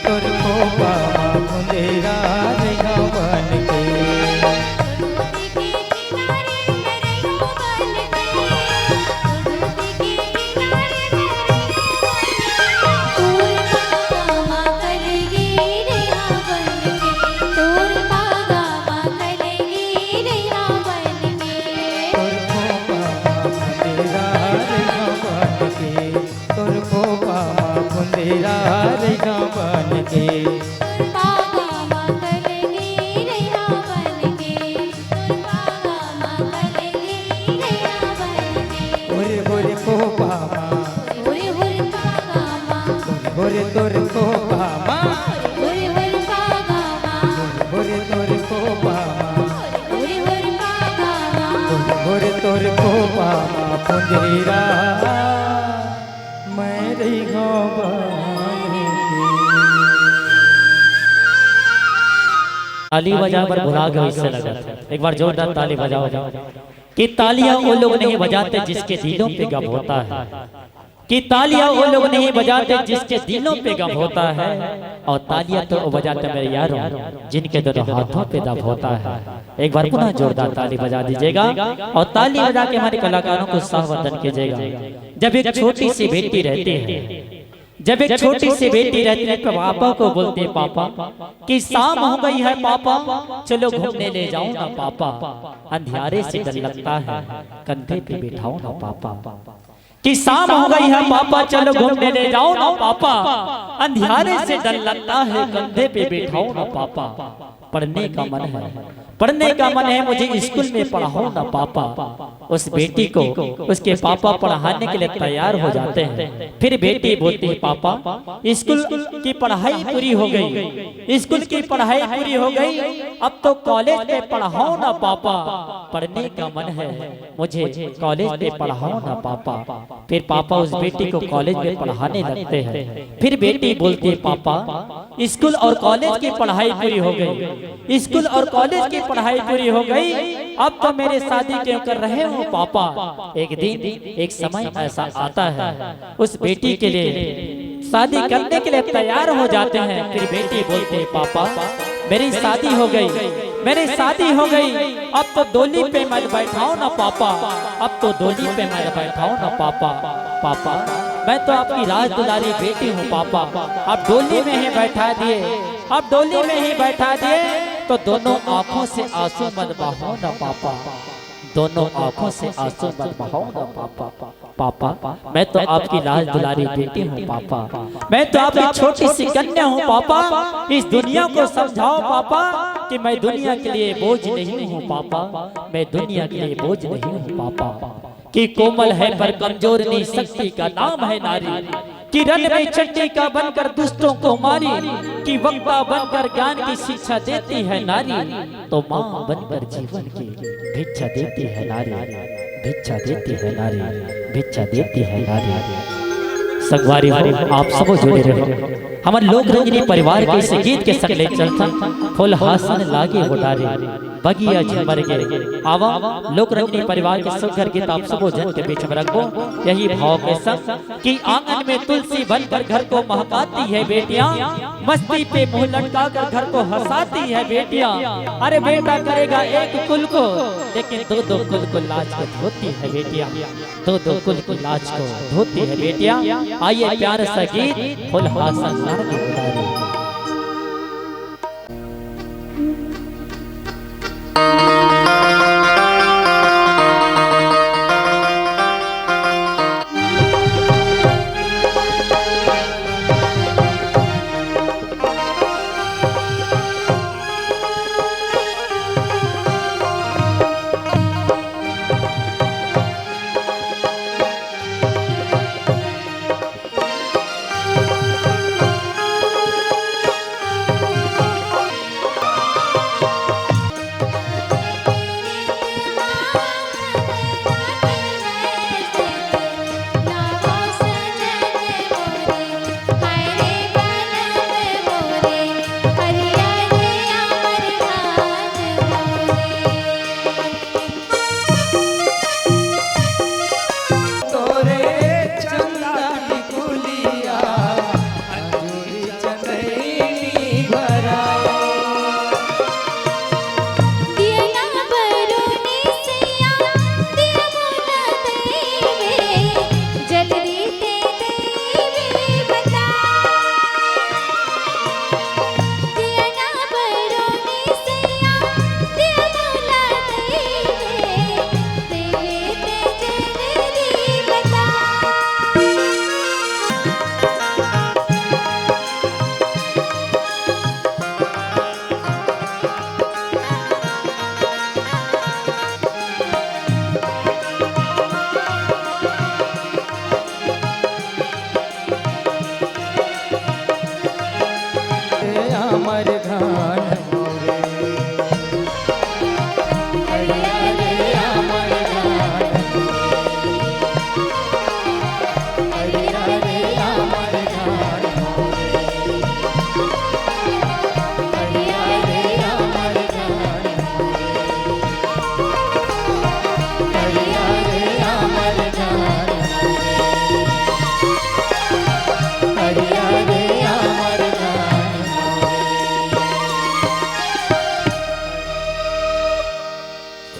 तोर को पामा फुंदेरा रही बन के। धोती के किनारे मरैया बन के, धोती के किनारे मरैया बन के। तोर पागा मकलेगी रैया बन के, तोर पागा मकलेगी रैया बन के। के बागा मंगलेगी रैया बनके बागा मंगलेगी रैया बनके होरे होरे को बामा हुरी हुरी बागा माँ होरे तोरे को बामा हुरी हुरी बागा माँ होरे तोरे को बामा हुरी हुरी बागा माँ होरे तोरे को बामा पुंजरीरा मैं रही गाँव बाने की। ताली बजा पर भुला गए इससे लगा था। एक बार जोरदार ताली बजाओ कि तालियां वो लोग नहीं बजाते जिसके दिलों पे गम होता है, कि तालियां वो लोग नहीं बजाते जिसके दिलों पे गम होता है, और तालियां तो वो बजाते मेरे यारों जिनके दोनों हाथों पे दम होता है। एक बार पुनः जोरदार ताली बजा दीजिएगा और ताली बजा के हमारे कलाकारों को सहवर्धन कीजिएगा। जब एक छोटी सी बेटी रहती है, जब एक छोटी सी बेटी रहती है तो पापा को बोलते हैं पापा कि शाम हो गई है पापा, चलो घूमने ले जाओ ना पापा, अंधियारे से डर लगता है कंधे पे बिठाओ ना पापा, कि शाम हो गई है पापा चलो घूमने ले जाओ ना पापा, अंधियारे से डर लगता है कंधे पे बिठाओ ना पापा, पढ़ने का मन है, पढ़ने का मन है मुझे स्कूल में पढ़ाओ ना पापा। उस बेटी को उसके पापा पढ़ाने के लिए तैयार हो जाते हैं। फिर बेटी बोलती है पापा स्कूल की पढ़ाई पूरी हो गई, स्कूल की पढ़ाई पूरी हो गई, अब तो कॉलेज में पढ़ाओ ना पापा, पढ़ने का मन है मुझे कॉलेज में पढ़ाओ ना पापा। फिर पापा उस बेटी को कॉलेज में पढ़ाने लगते हैं। फिर बेटी बोलती है पापा स्कूल और कॉलेज की पढ़ाई पूरी हो गई, स्कूल और कॉलेज की पढ़ाई पूरी हो गई, अब तो मेरे शादी क्यों कर रहे हो पापा। एक दिन एक समय ऐसा आता है उस बेटी के लिए शादी करने के लिए तैयार हो जाते हैं। फिर बेटी बोलते हैं पापा मेरी शादी हो गई, मेरी शादी हो गई, अब तो डोली पे मैं बैठाओ ना पापा, अब तो डोली पे मैं बैठाओ ना पापा। पापा मैं तो आपकी राज दुलारी बेटी हूँ पापा, अब डोली में ही बैठा दिए, अब डोली में ही बैठा दिए, तो दोनों आंखों से आंसू मत बहाओ ना पापा, दोनों आंखों से आंसू मत बहाओ ना पापा। पापा मैं तो आपकी राज दुलारी बेटी हूँ पापा, मैं तो आपकी छोटी सी कन्या हूँ पापा, इस दुनिया को समझाओ पापा कि मैं दुनिया के लिए बोझ नहीं हूँ पापा, मैं दुनिया के लिए बोझ नहीं हूँ पापा, कि कोमल है पर कमजोर नहीं, शक्ति का नाम है नारी, कि रन में चट्टी का बनकर दुष्टों को मारी, कि वक्ता बनकर ज्ञान की शिक्षा देती है नारी, तो माँ बनकर जीवन की भिक्षा देती है नारी, भिक्षा देती है नारी, भिक्षा देती है नारी। संगवारी हो आप सब जुड़े रहो हमारे लोक रंजनी परिवार के इस गीत के सकले चलता फुल हासन लागे उडारे बगिया झमर गे आवा लोक रंजनी परिवार के सुघर गीत आप सबो जन के बीच में रखो। यही भाव के संग कि आंगन में तुलसी बनकर घर को महकाती है बेटियां, मस्ती पे मुंह लटका कर घर को हंसाती है बेटियां। अरे बेटा करेगा एक कुल को लेकिन दो दो कुल को लाज को धोती है बेटियां, दो दो कुल को लाज को धोती है बेटियां। आइए प्यार सा गीत फुल हासन लागे उडारे।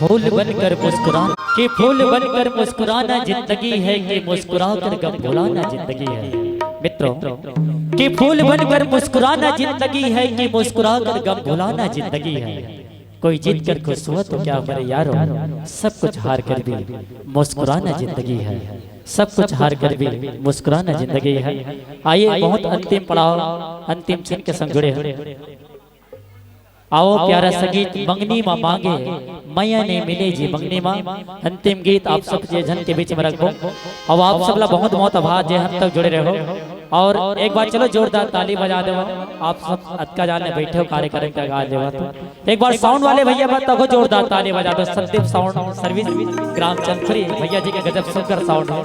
फूल बनकर मुस्कुराना कि फूल बनकर मुस्कुराना जिंदगी है कि मुस्कुरा कर गम भुलाना जिंदगी है। मित्रों कि फूल बनकर मुस्कुराना जिंदगी है कि मुस्कुरा कर गम भुलाना जिंदगी है। कोई जीत कर खुश हुआ तो क्या करे यारो, सब कुछ हार कर भी मुस्कुराना जिंदगी है। सब कुछ हार कर भी मुस्कुराना जिंदगी है। आइए बहुत अंतिम पड़ाव अंतिम क्षण के संग जुड़े हैं। आओ प्यारा संगीत मंगनी माँ मांगे मैया ने मिले जी मंगनी माँ। अंतिम गीत आप सब जे जन के बीच में रखो और आप सबला बहुत बहुत आभार जे हम तक जुड़े रहो। और एक बार चलो जोरदार ताली बजा दो। आप सब अतका जाने बैठे हो कार्यक्रम का गा देवा तो एक बार साउंड वाले भैया बताओ जोरदार ताली बजा दो। संदीप साउंड सर्विस ग्राम चंदपुरी भैया जी के गजब सुंदर साउंड है।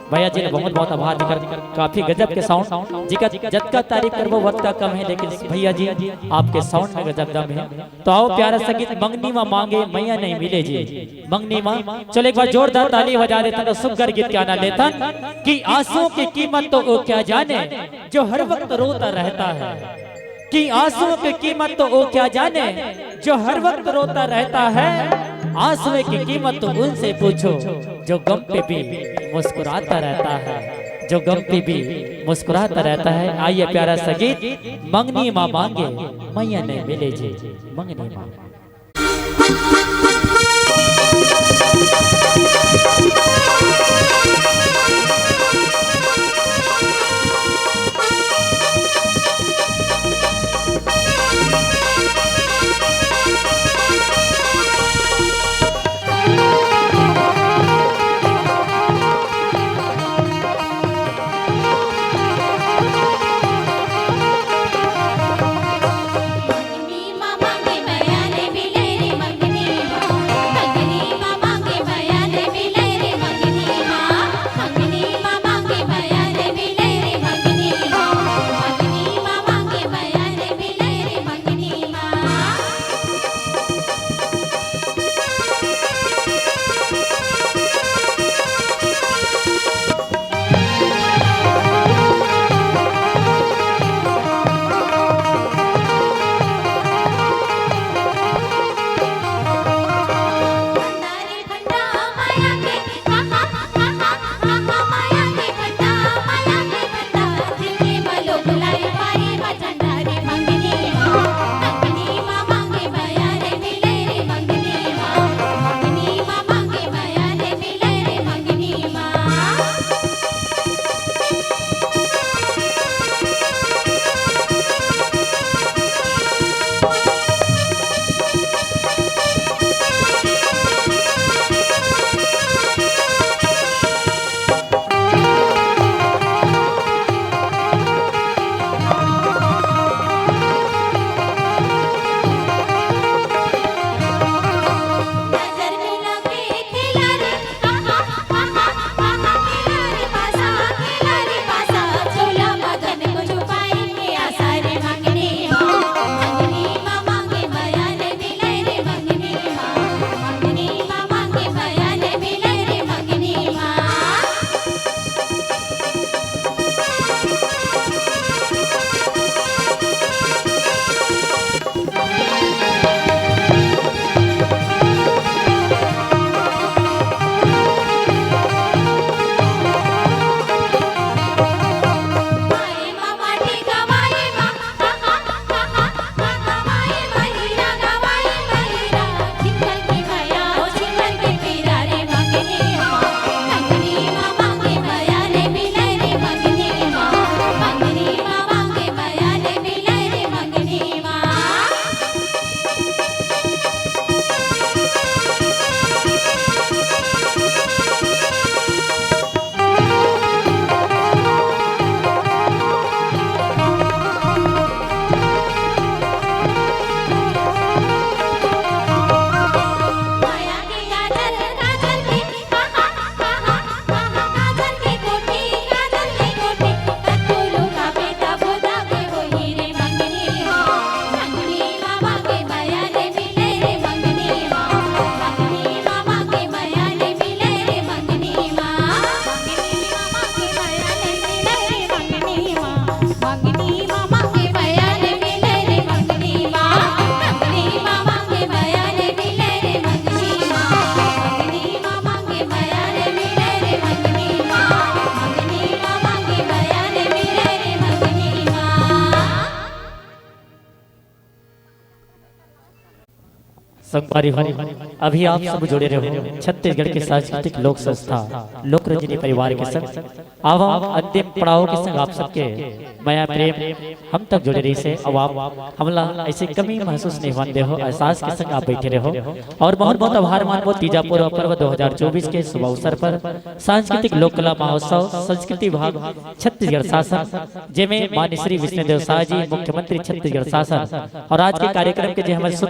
भैया जी ने बहुत बहुत आभार दिकर काफी गजब के साउंड जी का जत का तारीफ कर वो वक्त का कम है, लेकिन भैया जी आपके साउंड में गजब दम है। तो आओ प्यारा संगीत मंगनी माँ मांगे मैया नहीं मिले जी मंगनी माँ। चलो एक बार जोरदार ताली बजा देता तो सुगर गीत क्या ना लेता कि आंसुओं की कीमत तो वो क्या जाने जो हर वक्त रोता रहता है। कि आंसुओं की कीमत तो वो क्या जाने जो हर वक्त रोता रहता है। आंसुओं की कीमत तो उनसे पूछो जो गम पे भी मुस्कुराता रहता है। जो गम पे भी मुस्कुराता रहता है। आइए प्यारा संगीत मंगनी माँ मांगे मैया नहीं मिले जी मंगनी माँ। मंगनी माँ मांगे मैया ने मिले रे मंगनी माँ। मंगनी माँ मांगे मैया संगवारी हो अभी आप सब जुड़े रहो छत्तीसगढ़ के सांस्कृतिक लोक संस्था लोक रंजनी परिवार के संग अब हम अंतिम पड़ाव के संग आप सबके माया प्रेम हम तक जुड़े रही से अब आप हमला ऐसे कमी महसूस नहीं होने हो एहसास के संग आप बैठे रहो और बहुत बहुत आभार मानबो तीजापुर पर्व 2024 के शुभ अवसर पर सांस्कृतिक लोक कला महोत्सव संस्कृति विभाग छत्तीसगढ़ शासन जिसमें माननीय श्री विष्णुदेव शाह जी मुख्यमंत्री छत्तीसगढ़ शासन और आज के कार्यक्रम के जो हमारे